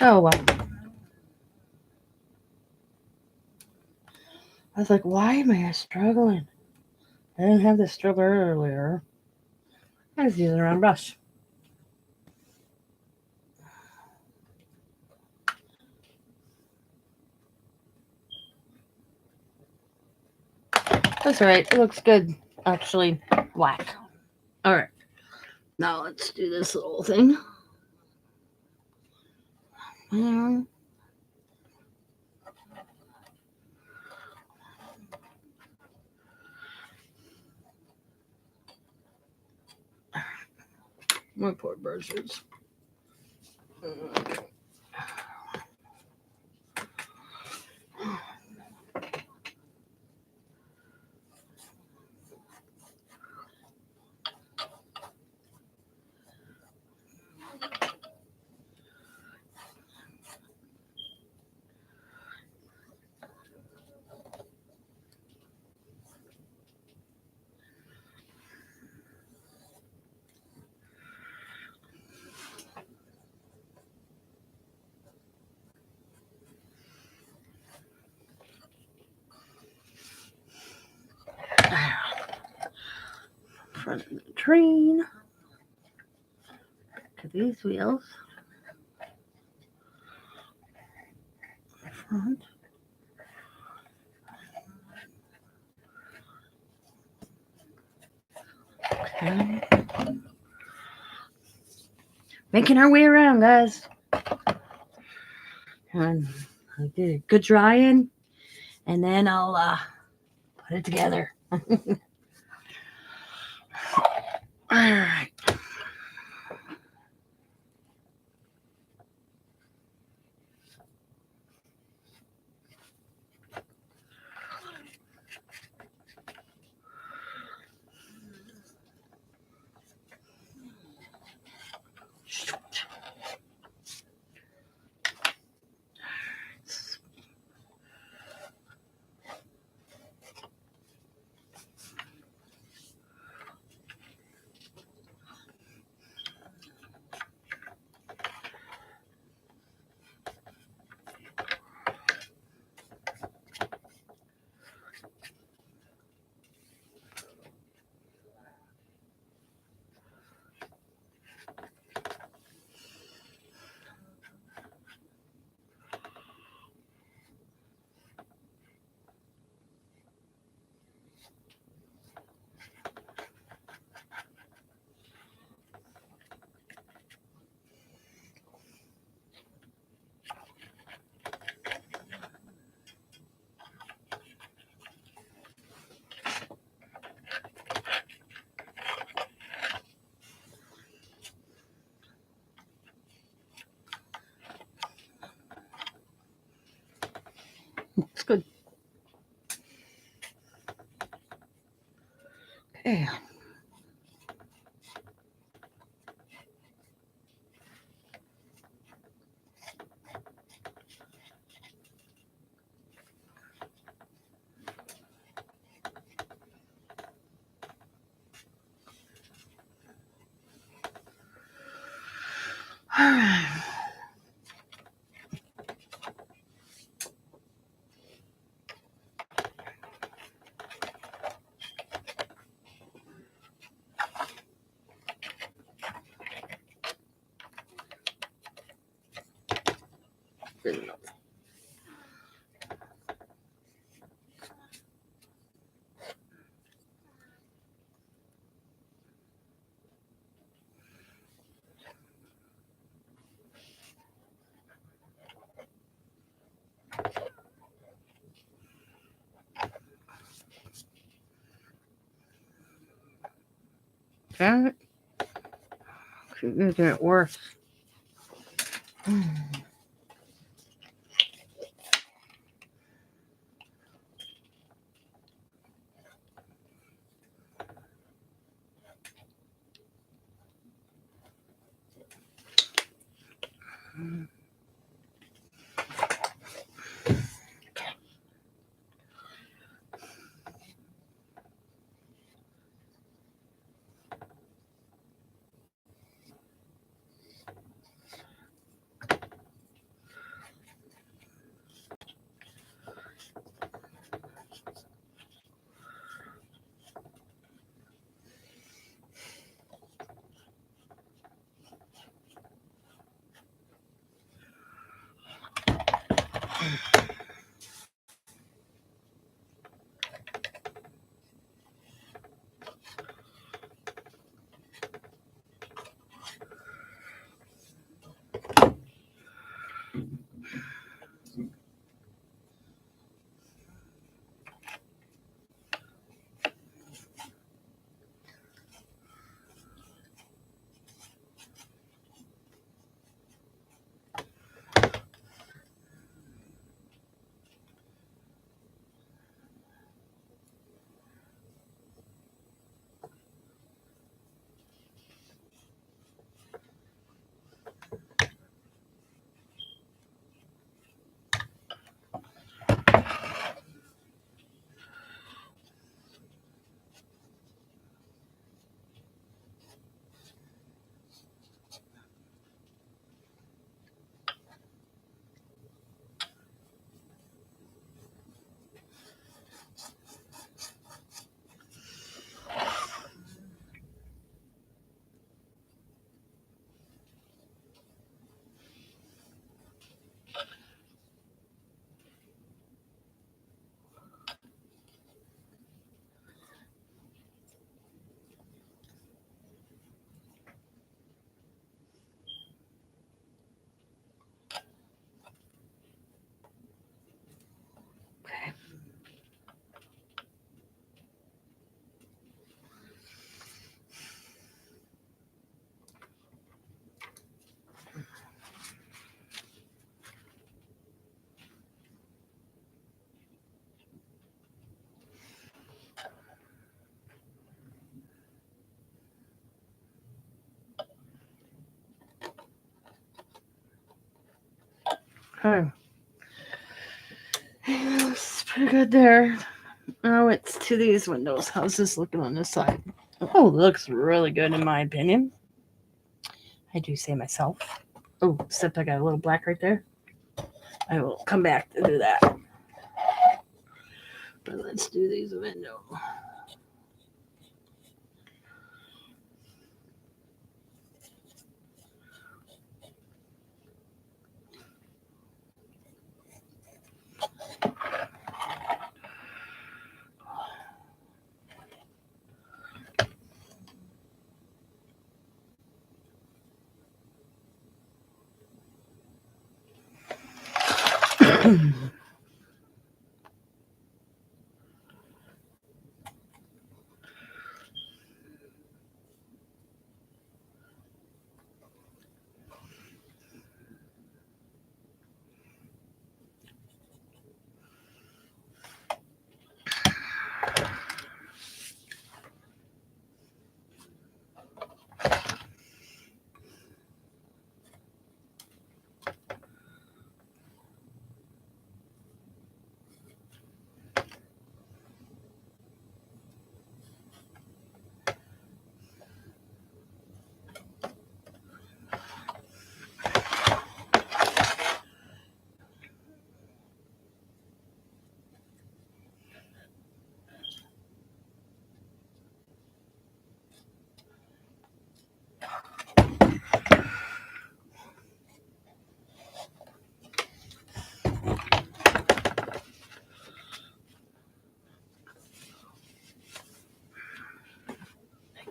Oh, well. I was like, why am I struggling? I didn't have this struggle earlier. I was using the wrong brush. That's alright. It looks good, actually. Black. Alright. Now let's do this little thing. My poor brushes. Front of the train. To these wheels. Front. Okay. Making our way around, guys. And I did a good drying, and then I'll put it together. All right. It's good. Okay. Good enough. Damn it. Keep making it worse. Okay. Okay. It's pretty good there. Now it's to these windows. How's this looking on this side? Oh, looks really good in my opinion. I do say myself. Oh, except I got a little black right there. I will come back to do that. But let's do these windows.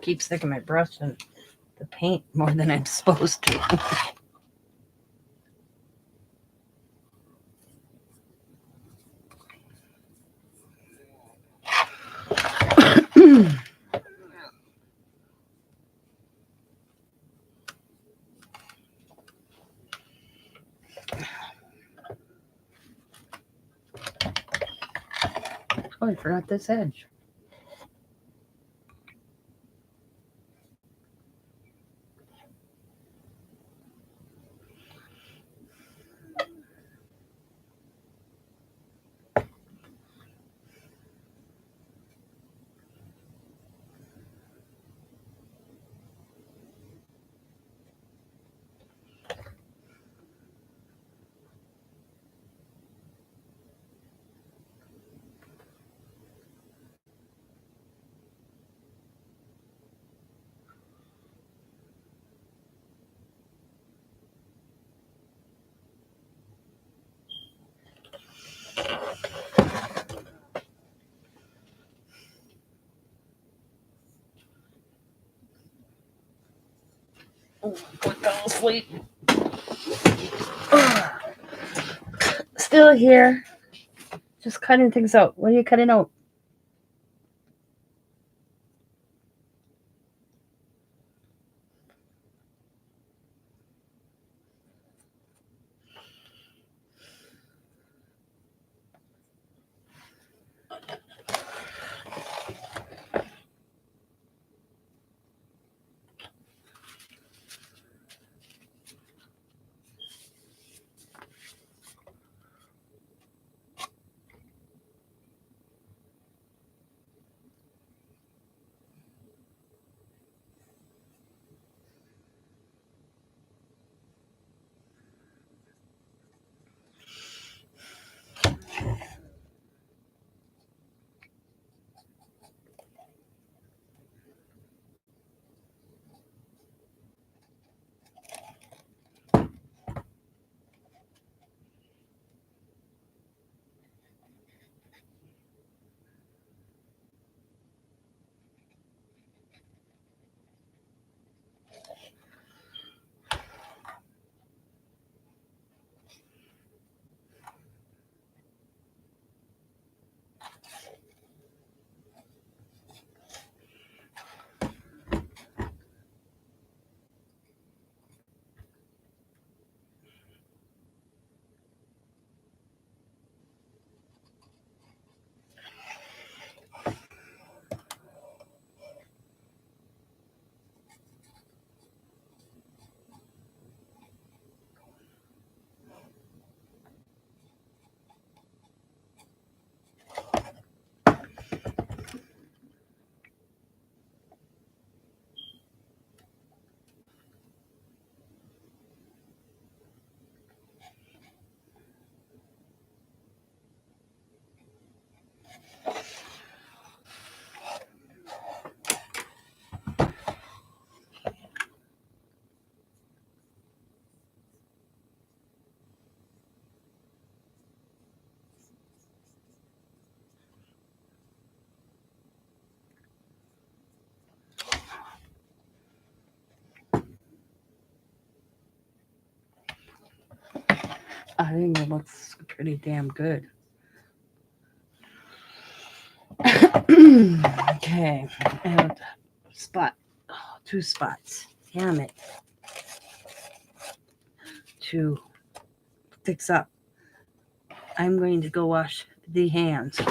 keep sticking my brush in the paint more than I'm supposed to. Oh, I forgot this edge. Oh, I fell asleep. Still here. Just cutting things out. What are you cutting out? I think it looks pretty damn good. Okay, and spot, two spots. Damn it. To fix up, I'm going to go wash the hands.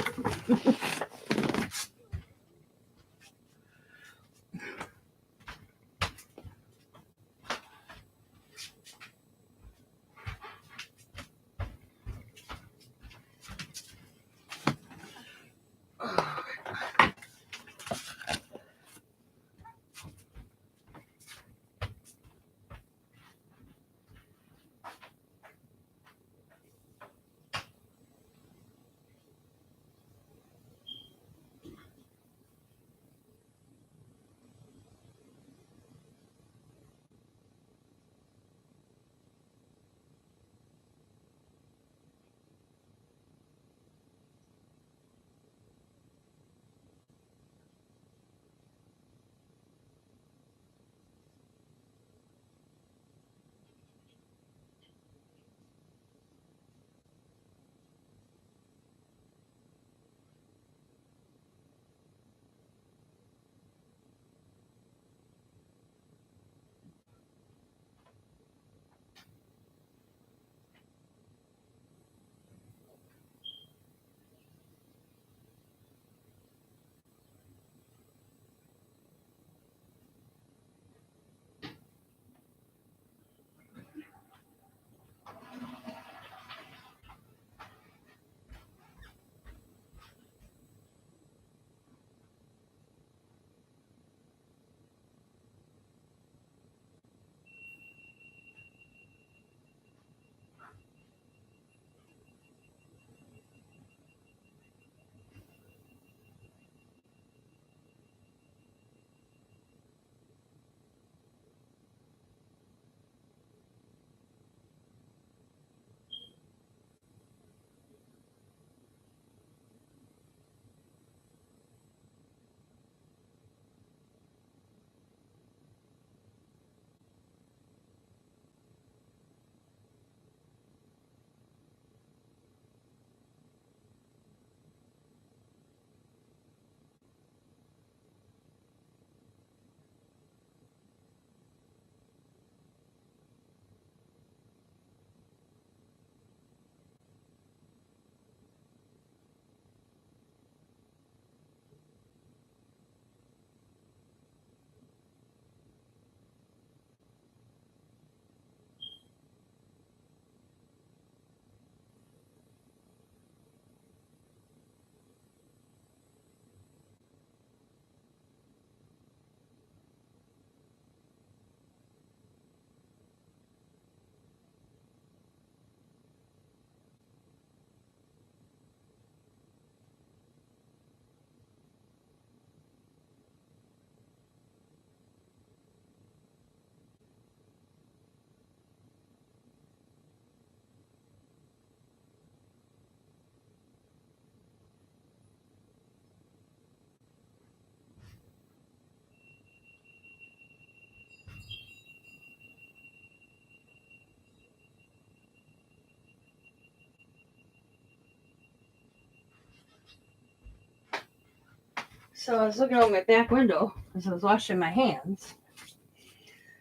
So I was looking out my back window as I was washing my hands.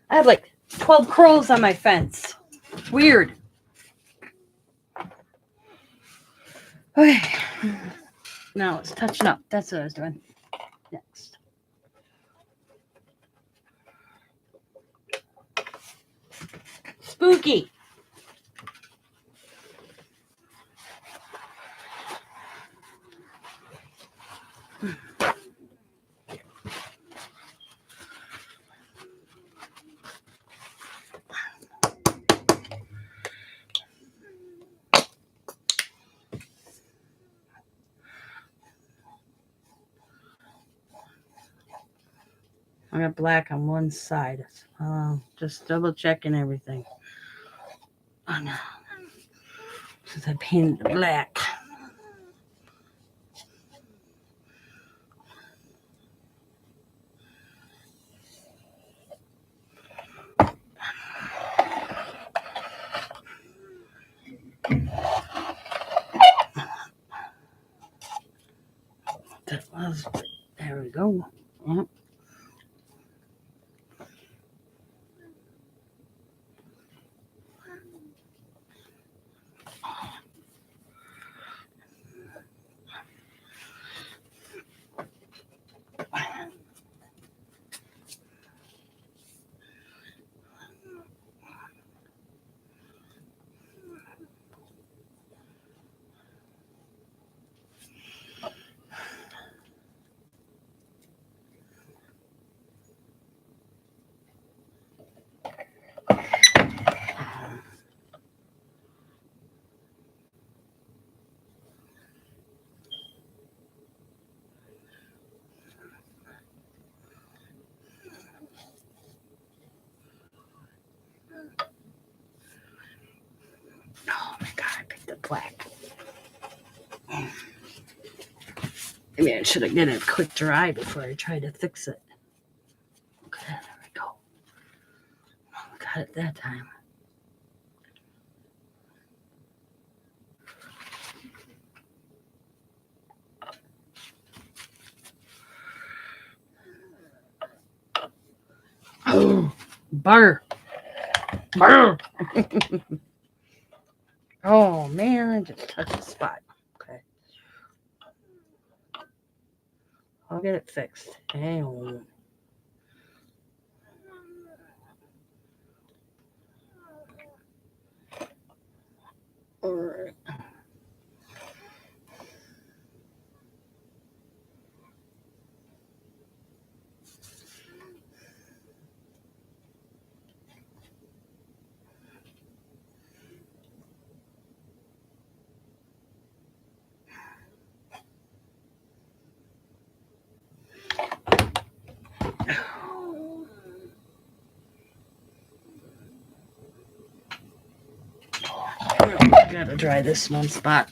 I had like 12 crows on my fence. Weird. Okay. Now it's touching up. That's what I was doing. Next. Spooky. I got black on one side. Just double checking everything. Oh no. Since I painted it black. That was, there we go. Yep. Oh my god, I picked up black. Maybe I should have given it a quick dry before I tried to fix it. Okay, there we go. Got it that time. Oh, burr. Burr. Oh man, I just touched the spot. Okay. I'll get it fixed. Hang on. Alright. Gotta dry this one spot.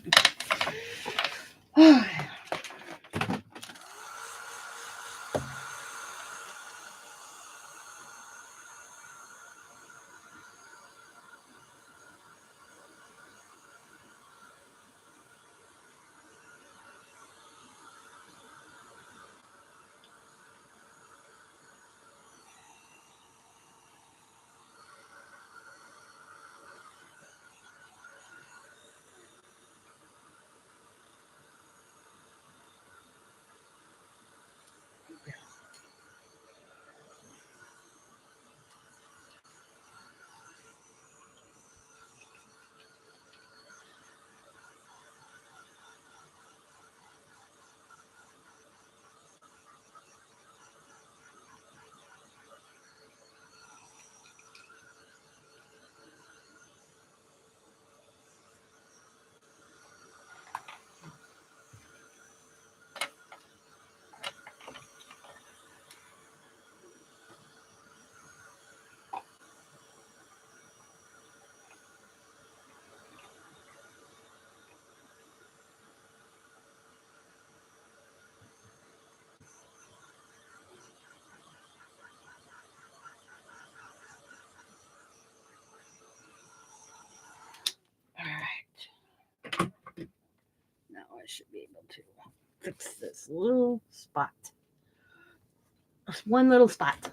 Alright. Now I should be able to fix this little spot. Just one little spot.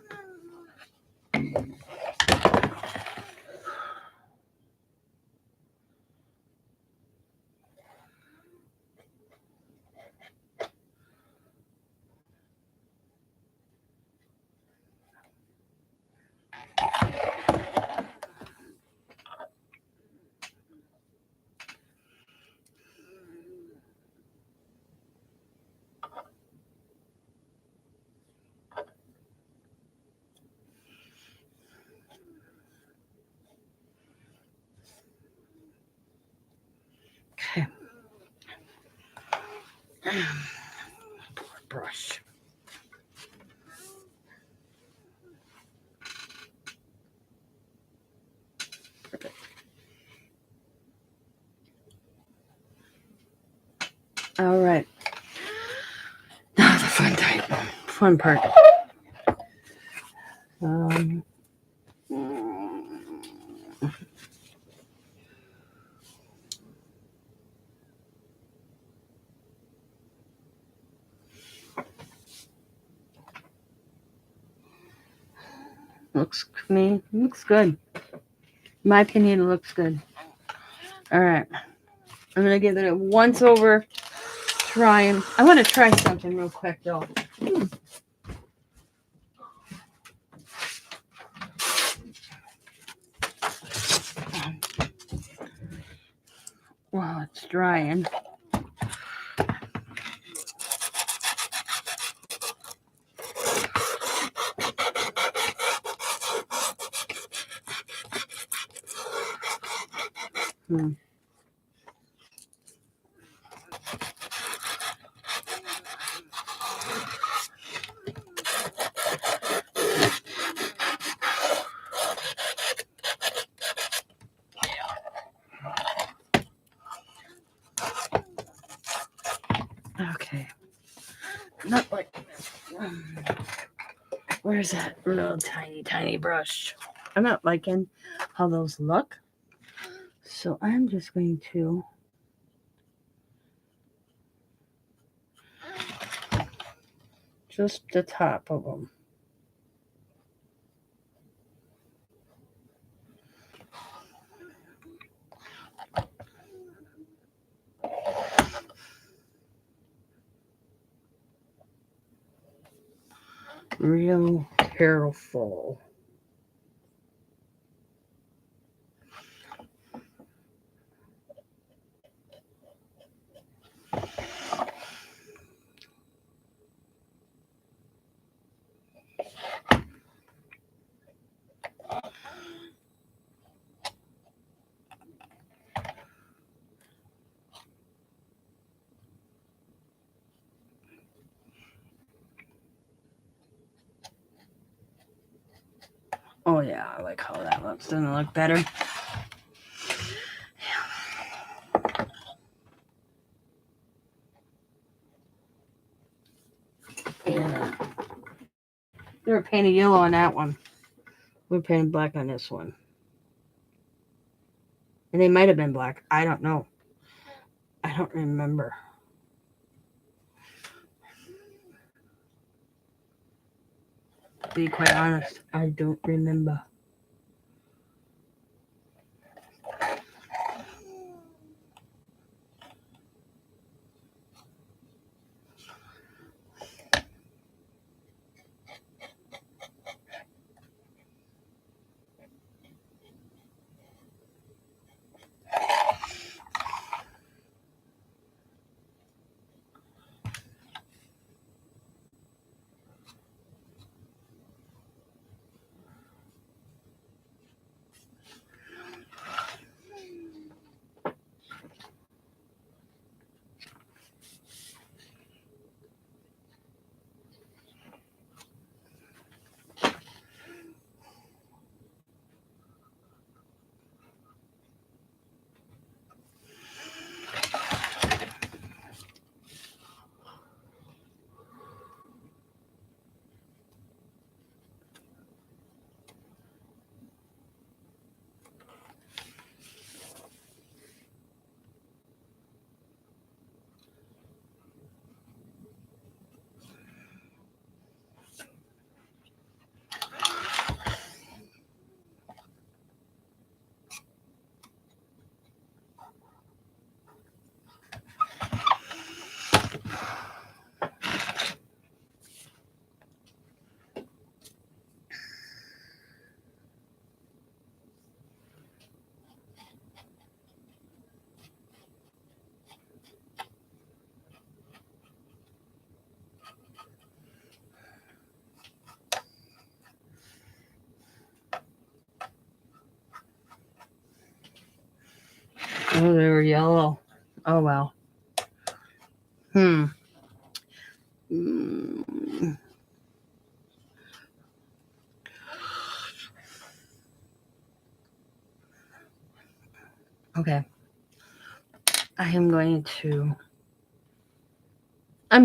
Okay. Brush. Perfect. All right. Now the fun part. Looks good. In my opinion, it looks good. All right. I'm gonna give it a once over trying. I want to try something real quick though. While it's drying. Okay. Not like this. Where's that little tiny brush? I'm not liking how those look. So I'm just going to just the top of them. Real careful. Oh yeah, I like how that looks. Doesn't it look better? Yeah. They were painted yellow on that one. We're painted black on this one. And they might have been black. I don't know. I don't remember. To be quite honest, I don't remember. Oh, they were yellow. Oh, well. Mm. Okay. I'm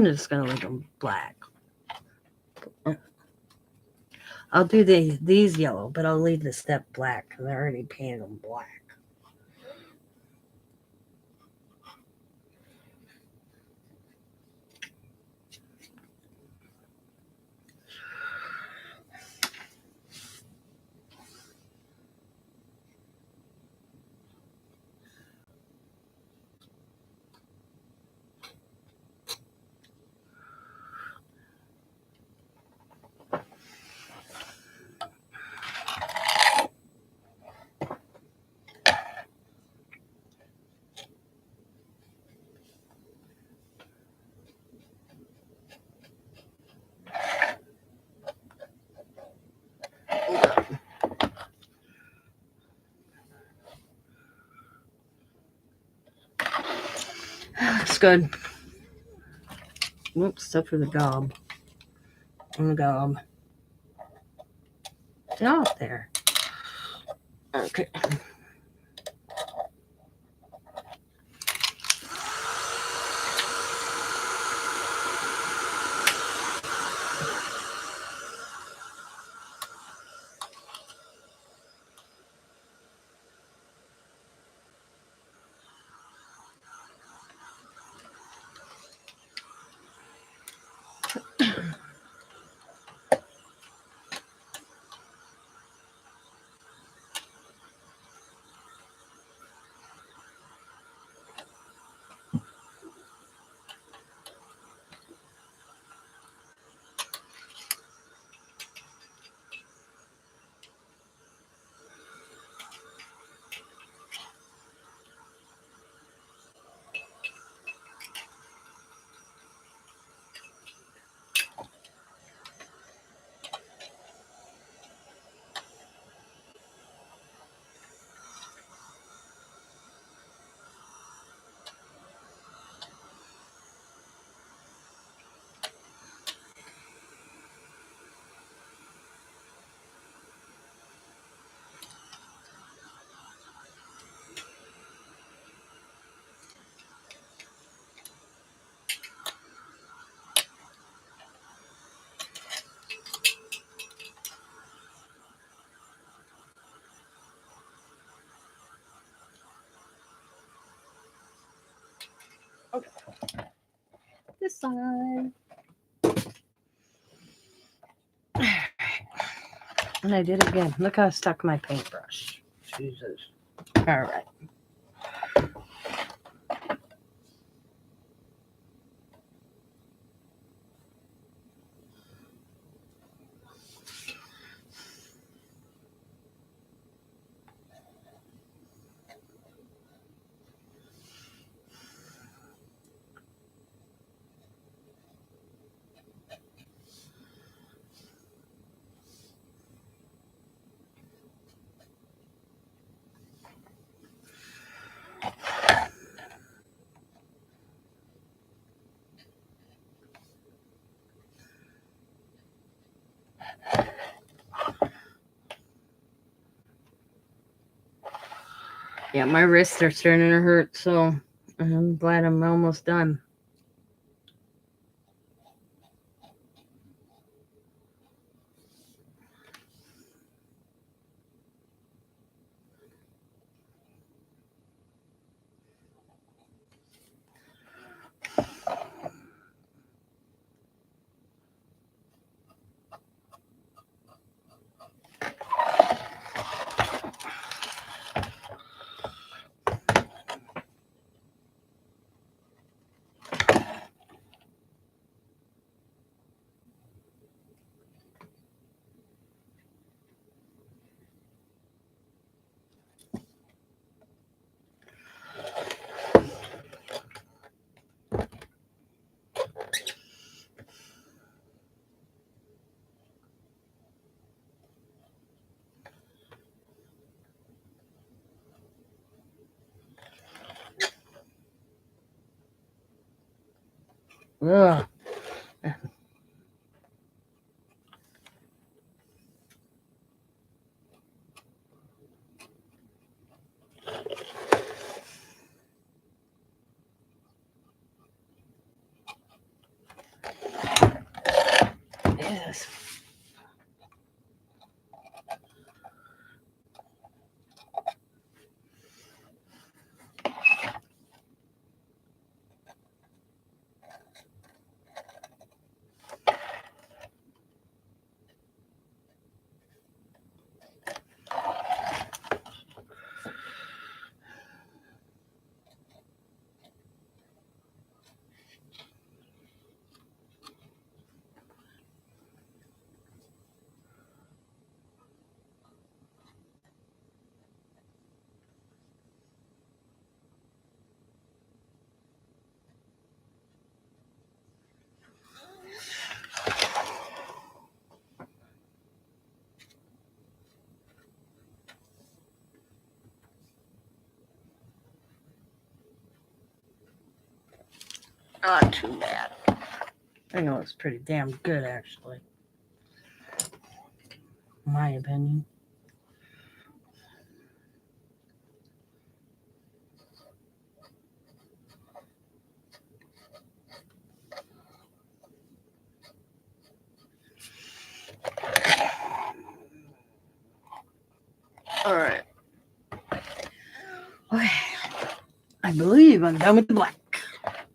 just going to leave them black. I'll do these yellow, but I'll leave the step black because I already painted them black. It's good. Oops, except for the gob. And the gob. Get off there. Okay. Okay. This side. And I did it again. Look how I stuck my paintbrush. Jesus. All right. Yeah, my wrists are starting to hurt, so I'm glad I'm almost done. Ugh. Yes. Not too bad. I know it's pretty damn good, actually. In my opinion. All right. Okay. I believe I'm done with the black.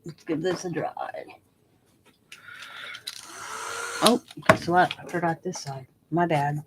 Let's give this a dry. Oh, guess what? I forgot this side. My bad.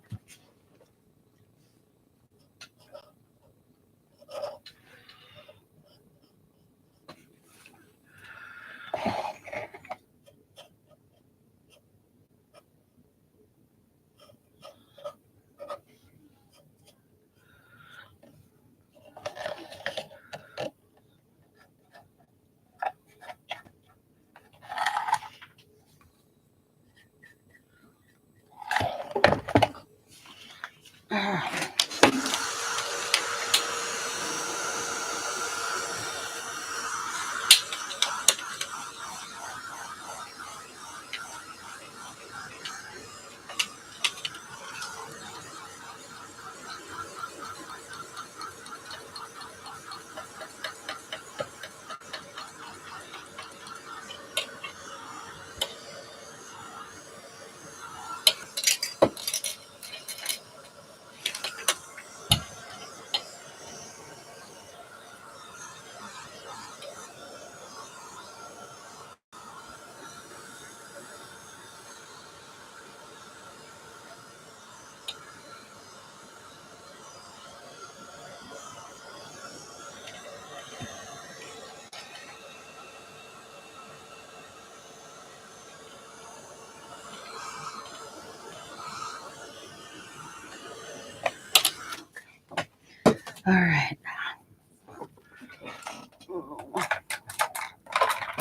All right.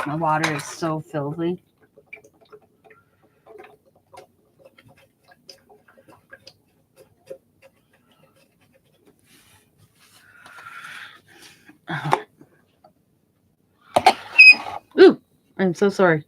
My water is so filthy. Ooh, I'm so sorry.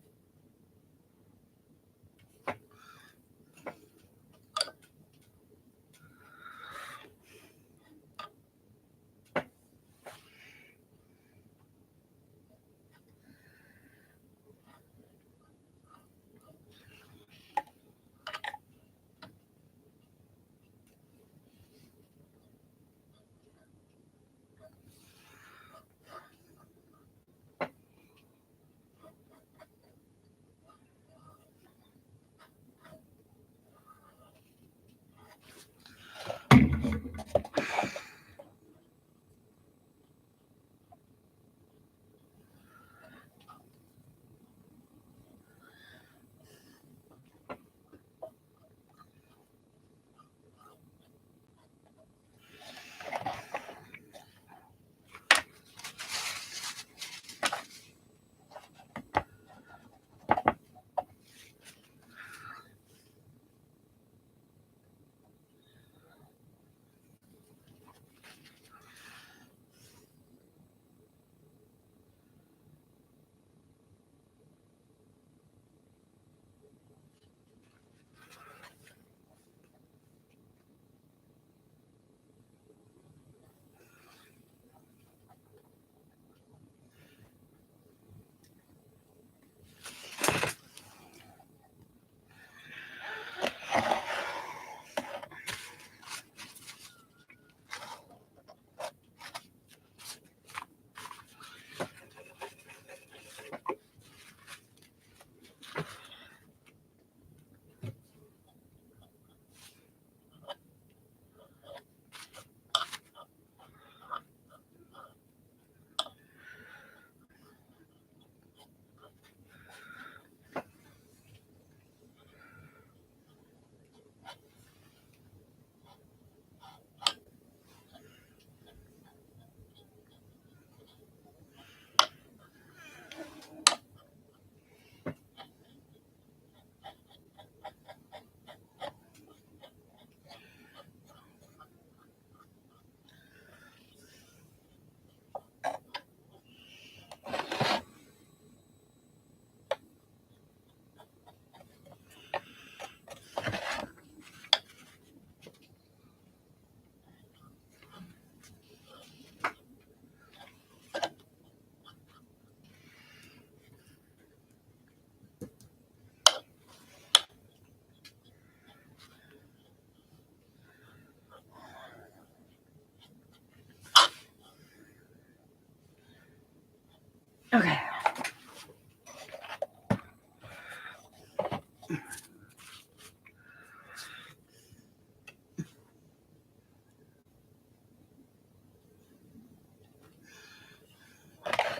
Okay.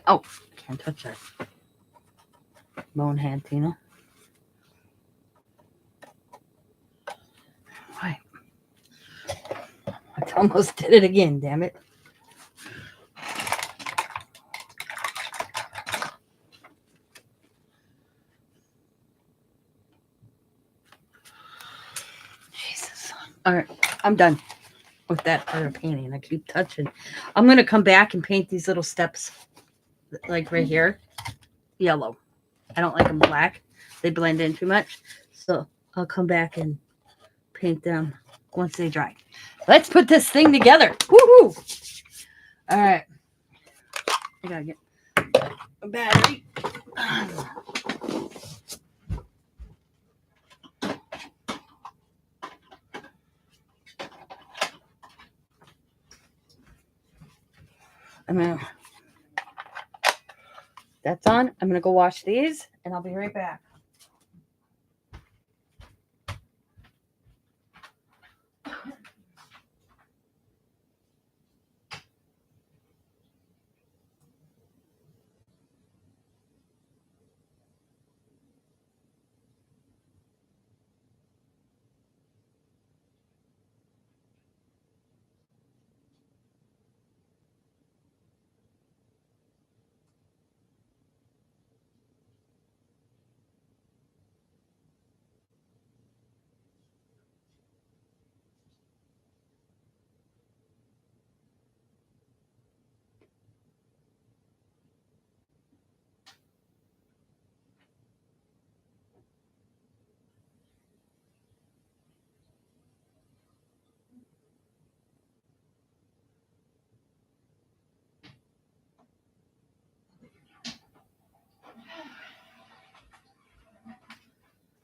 Oh, can't touch that. Bone hand, Tina. Right. I almost did it again, damn it. Jesus. All right, I'm done with that part of painting. I keep touching. I'm going to come back and paint these little steps, like right here, yellow. I don't like them black. They blend in too much. So I'll come back and paint them once they dry. Let's put this thing together. Woohoo! All right. I got to get a battery. That's on. I'm going to go wash these and I'll be right back.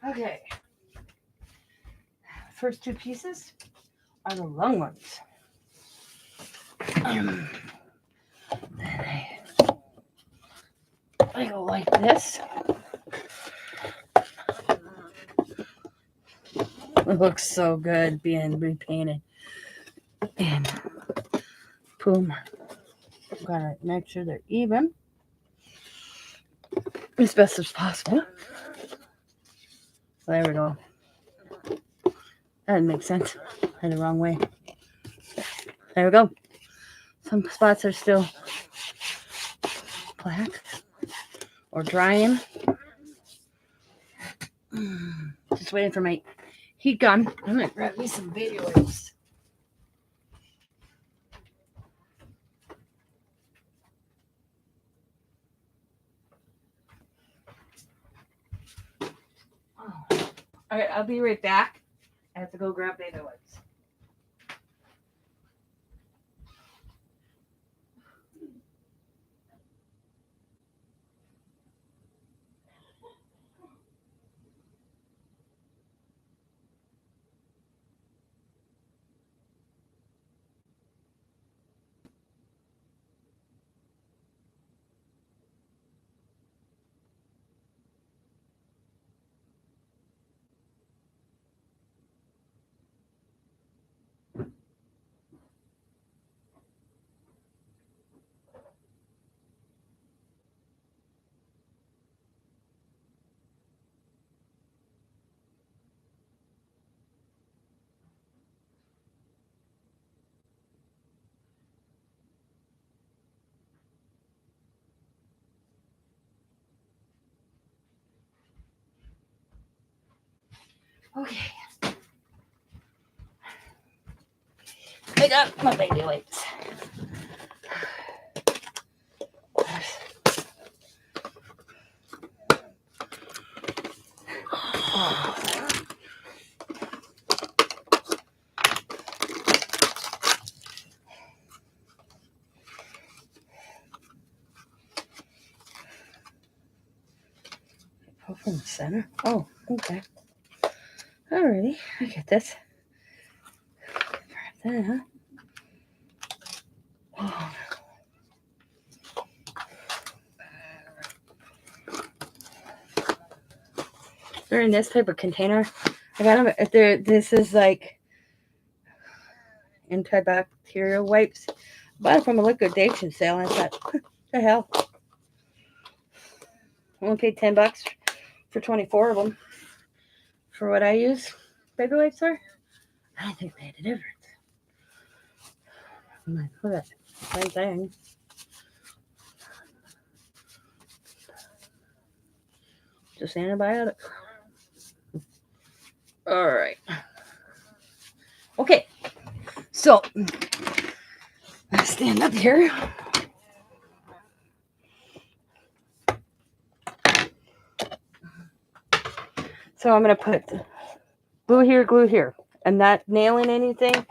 Okay. First two pieces are the long ones. I go like this. It looks so good being repainted. And boom. Gotta make sure they're even as best as possible. There we go. That didn't make sense. I had the wrong way. There we go. Some spots are still black or drying. Just waiting for my heat gun. I'm gonna grab me some baby wipes. All right, I'll be right back. I have to go grab baby wipes. Okay. I got my baby wipes. Oh, from the center. Oh, okay. Alrighty, I get this. Grab that. Oh. They're in this type of container. I got them. This is like antibacterial wipes. Bought it from a liquidation sale. I thought, what the hell? I only paid $10 for 24 of them. For what I use baby wipes for, I don't think they made a difference. I'm like, look at that. Same thing. Just antibiotics. All right. Okay. So, I stand up here. So I'm going to put glue here. I'm not nailing anything.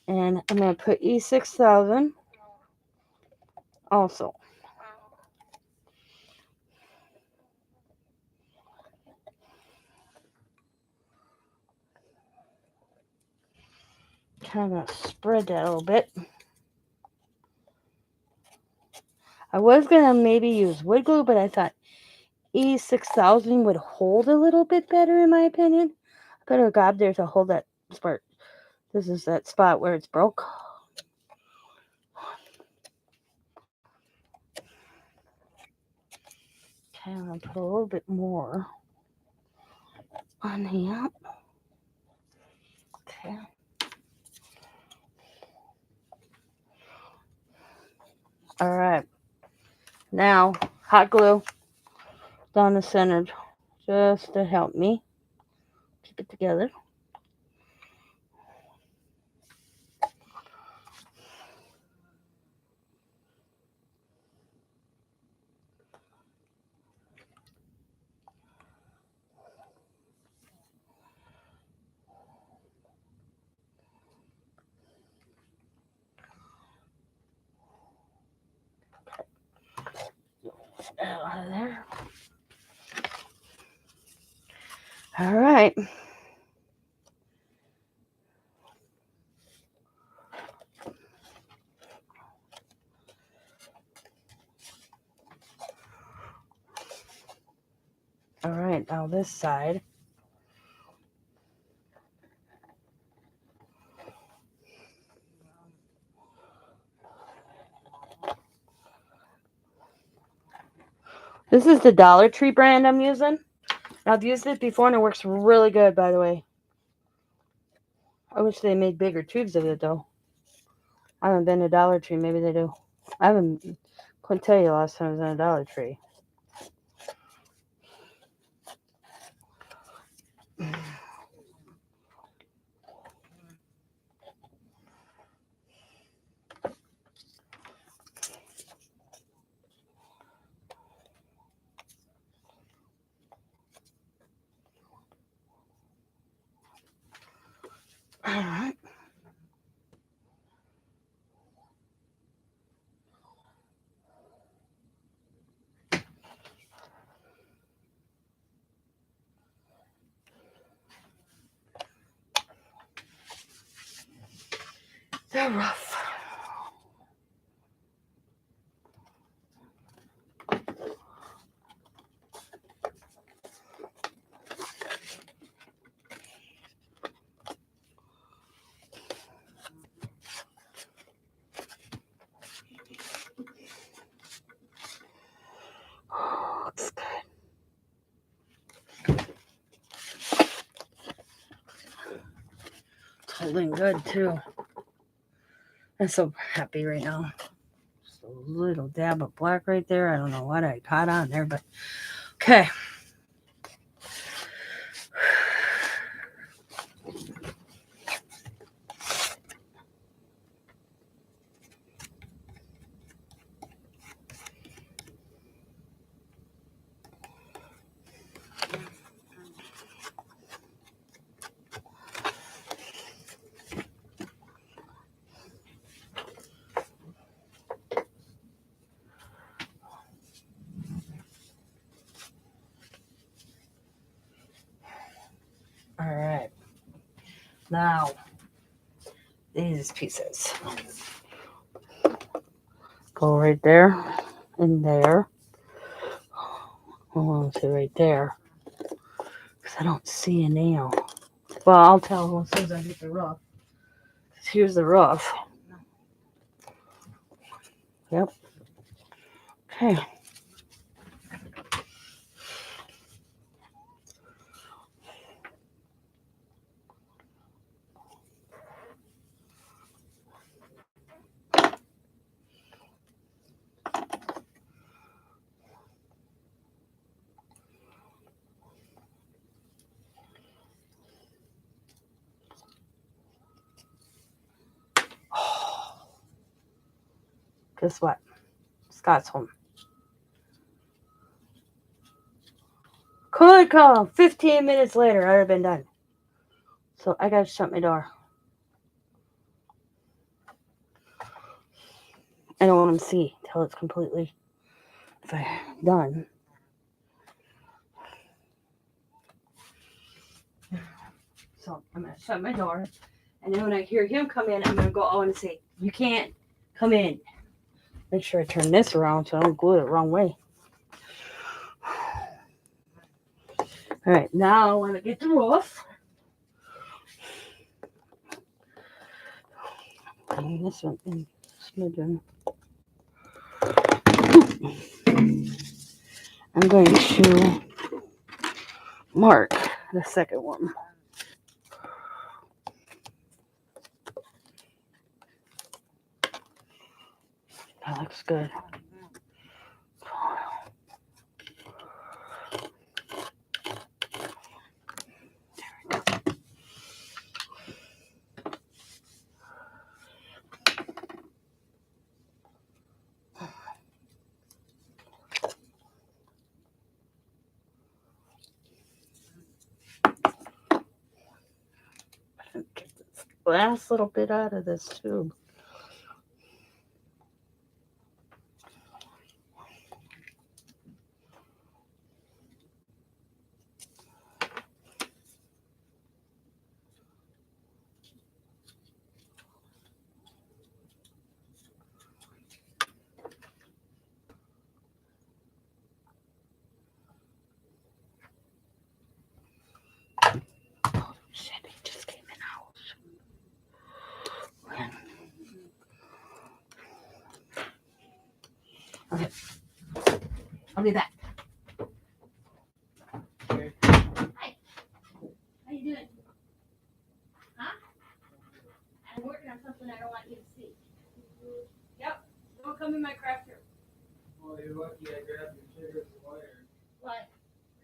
And I'm going to put E6000 also. Kind of spread that a little bit. I was going to maybe use wood glue, but I thought E6000 would hold a little bit better, in my opinion. I put a gob there to hold that spot. This is that spot where it's broke. Okay, I'm going to put a little bit more on here. Okay. All right. Now, hot glue down the center just to help me keep it together. Out of there. All right. All right, now this side. This is the Dollar Tree brand I'm using. I've used it before and it works really good, by the way. I wish they made bigger tubes of it, though. I haven't been to Dollar Tree. Maybe they do. Couldn't tell you last time I was in a Dollar Tree. All right. They're rough. Looks good. It's holding good, too. I'm so happy right now. Just a little dab of black right there. I don't know what I caught on there, but okay. All right. Now, these pieces go right there and there. Hold on to right there. Because I don't see a nail. Well, I'll tell as soon as I get the roof. Here's the roof. Yep. Okay. Guess what? Scott's home. Could come 15 minutes later. I'd have been done. So I gotta shut my door. I don't want him to see till it's completely done. So I'm gonna shut my door, and then when I hear him come in, I'm gonna go out and say, "You can't come in." Make sure I turn this around so I don't glue it the wrong way. All right, now I want to get the roof. And this one in smidgen. I'm going to mark the second one. That looks good. Get this last little bit out of this tube. Shabby just came in house. Okay. I'll be back. Okay. Hi. How you doing? Huh? I'm working on something I don't want you to see. Yep. Don't come in my craft room. Well, you're lucky I grabbed your cigarettes and wire What?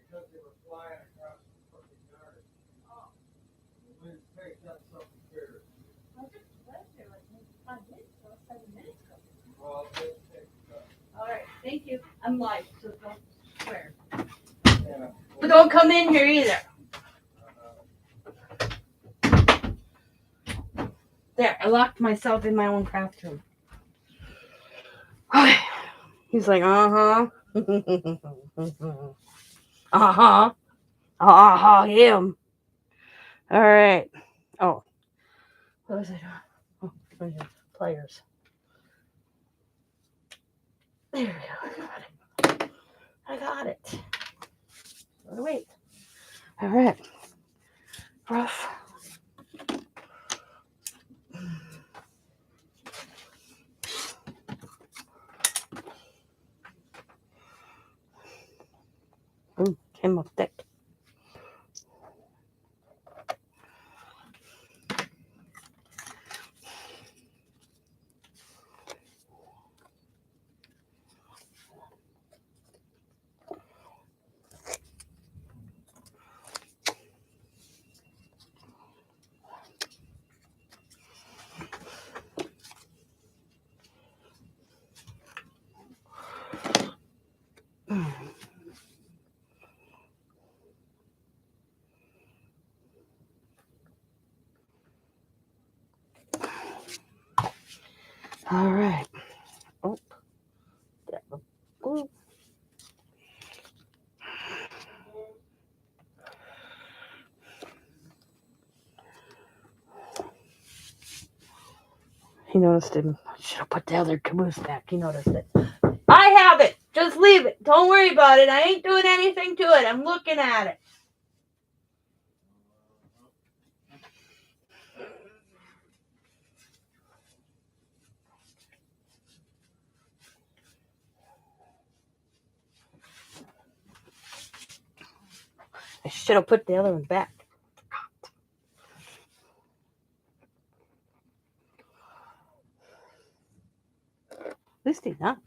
because they were flying across the fucking yard. Oh. The wind picked up something here. I just left there like maybe 5 minutes ago, 7 minutes ago. Well, it picked up. All right. Thank you. I'm live, so don't swear. Yeah. But don't come in here either. There, I locked myself in my own craft room. Okay. He's like, uh-huh. uh-huh. Uh-huh, him. All right. Oh. What was I doing? Oh, right here. Pliers. There we go. I got it. Oh, wait. All right. Rough. Came up thick. All right. Oh, that look glue. He noticed it. I should have put the other caboose back. He noticed it. I have it. Just leave it. Don't worry about it. I ain't doing anything to it. I'm looking at it. I should have put the other one back. This did not.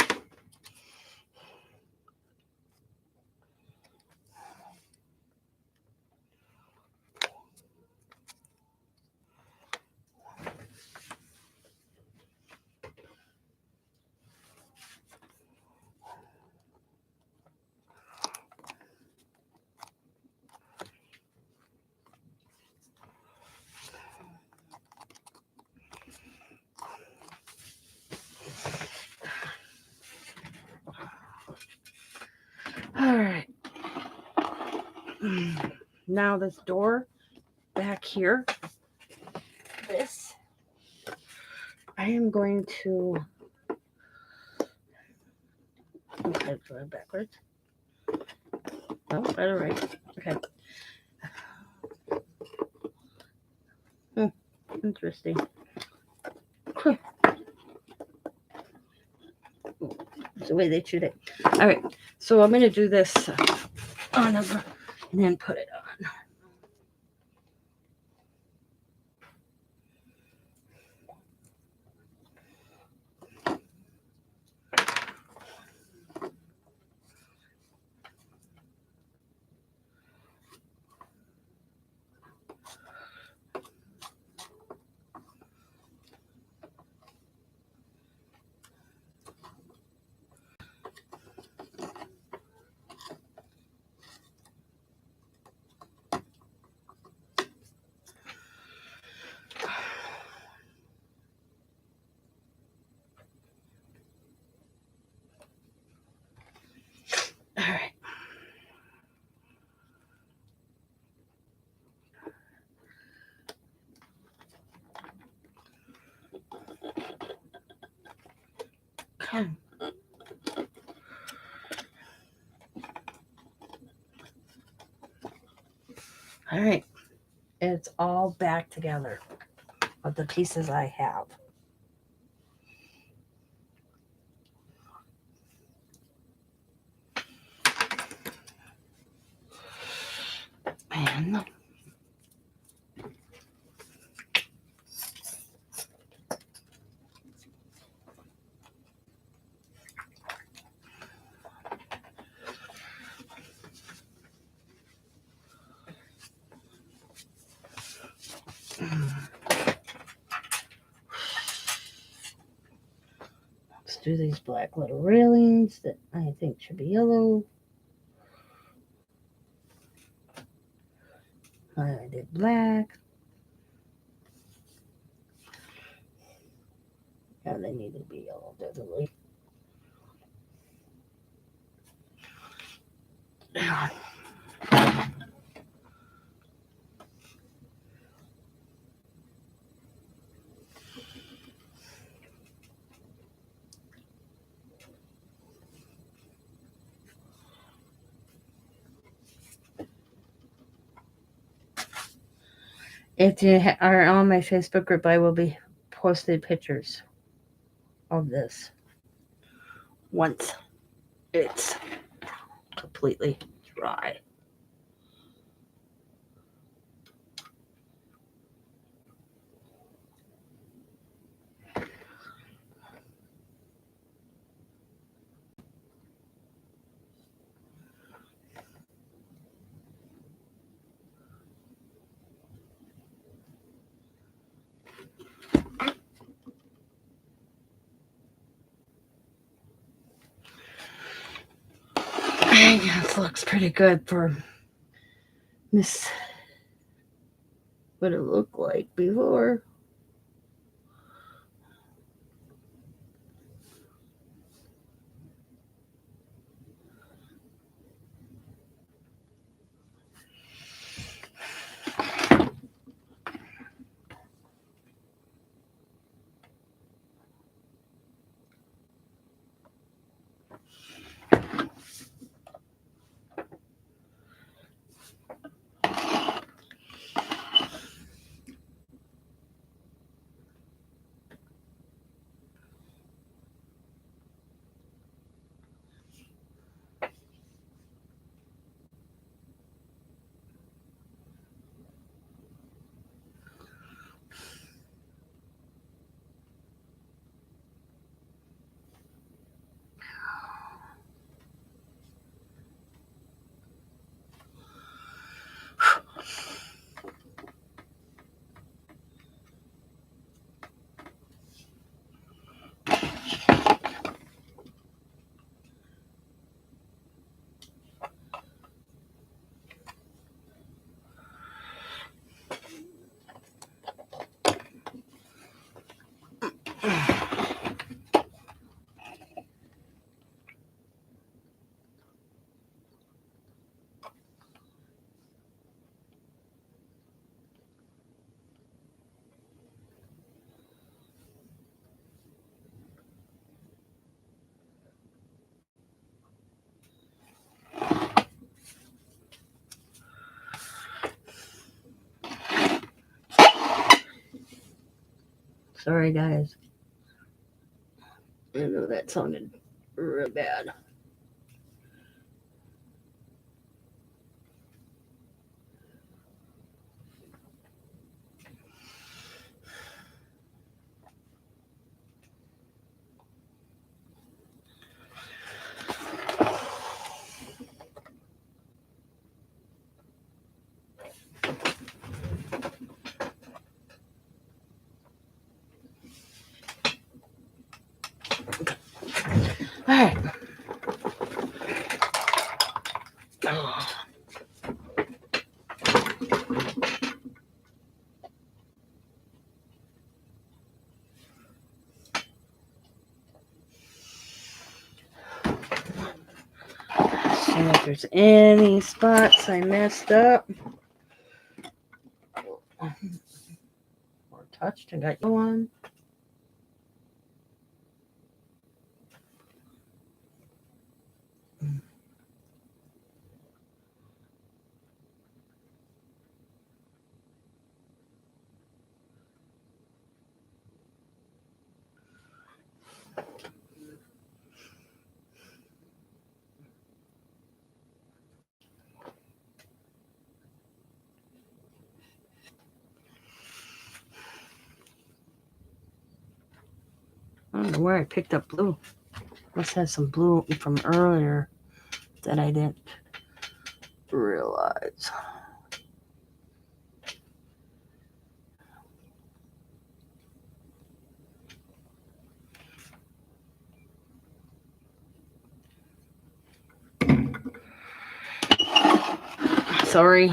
All right. Now this door back here, this, I am going to, okay, go backwards. Oh, better right. Okay. Interesting. It's the way they shoot it. All right. So I'm going to do this on over and then put it on. All right. Okay. All right. It's all back together of the pieces I have. And let's do these black little railings that I think should be yellow. I did black. Yeah, they need to be yellow, definitely. If you are on my Facebook group, I will be posting pictures of this once it's completely dry. I guess looks pretty good for this. What it looked like before. Sorry, guys. I know that sounded real bad. All right. See if there's any spots I messed up or touched and got you on. I don't know where I picked up blue. Must have some blue from earlier that I didn't realize. Sorry.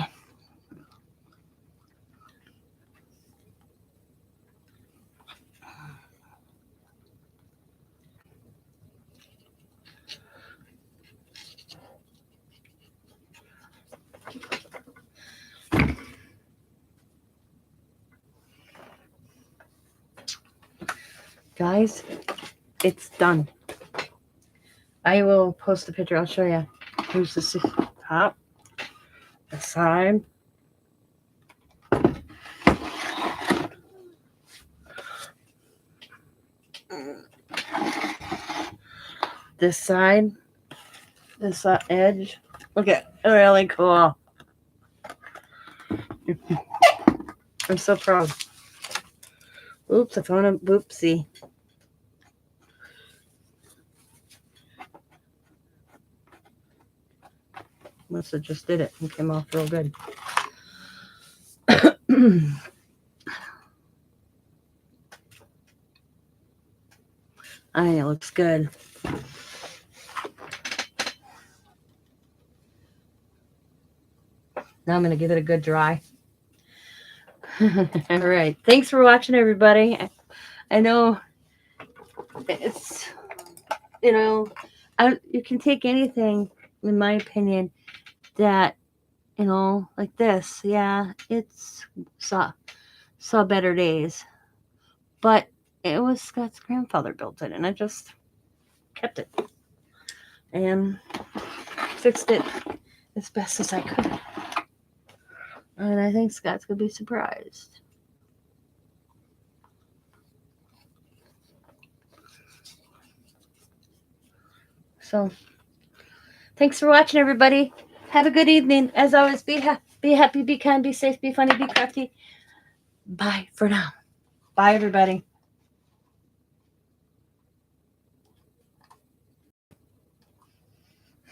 Guys, it's done. I will post a picture. I'll show you. Here's the top, the side. This side, this edge. Look at it, really cool. I'm so proud. Oops, I found a whoopsie. Must have just did it. It came off real good. I think it looks good. Now I'm going to give it a good dry. All right. Thanks for watching, everybody. I know it's, you can take anything, in my opinion, that, like this. Yeah, it's saw better days. But it was Scott's grandfather built it, and I just kept it and fixed it as best as I could. And I think Scott's going to be surprised. So, thanks for watching, everybody. Have a good evening. As always, be happy, be kind, be safe, be funny, be crafty. Bye for now. Bye, everybody.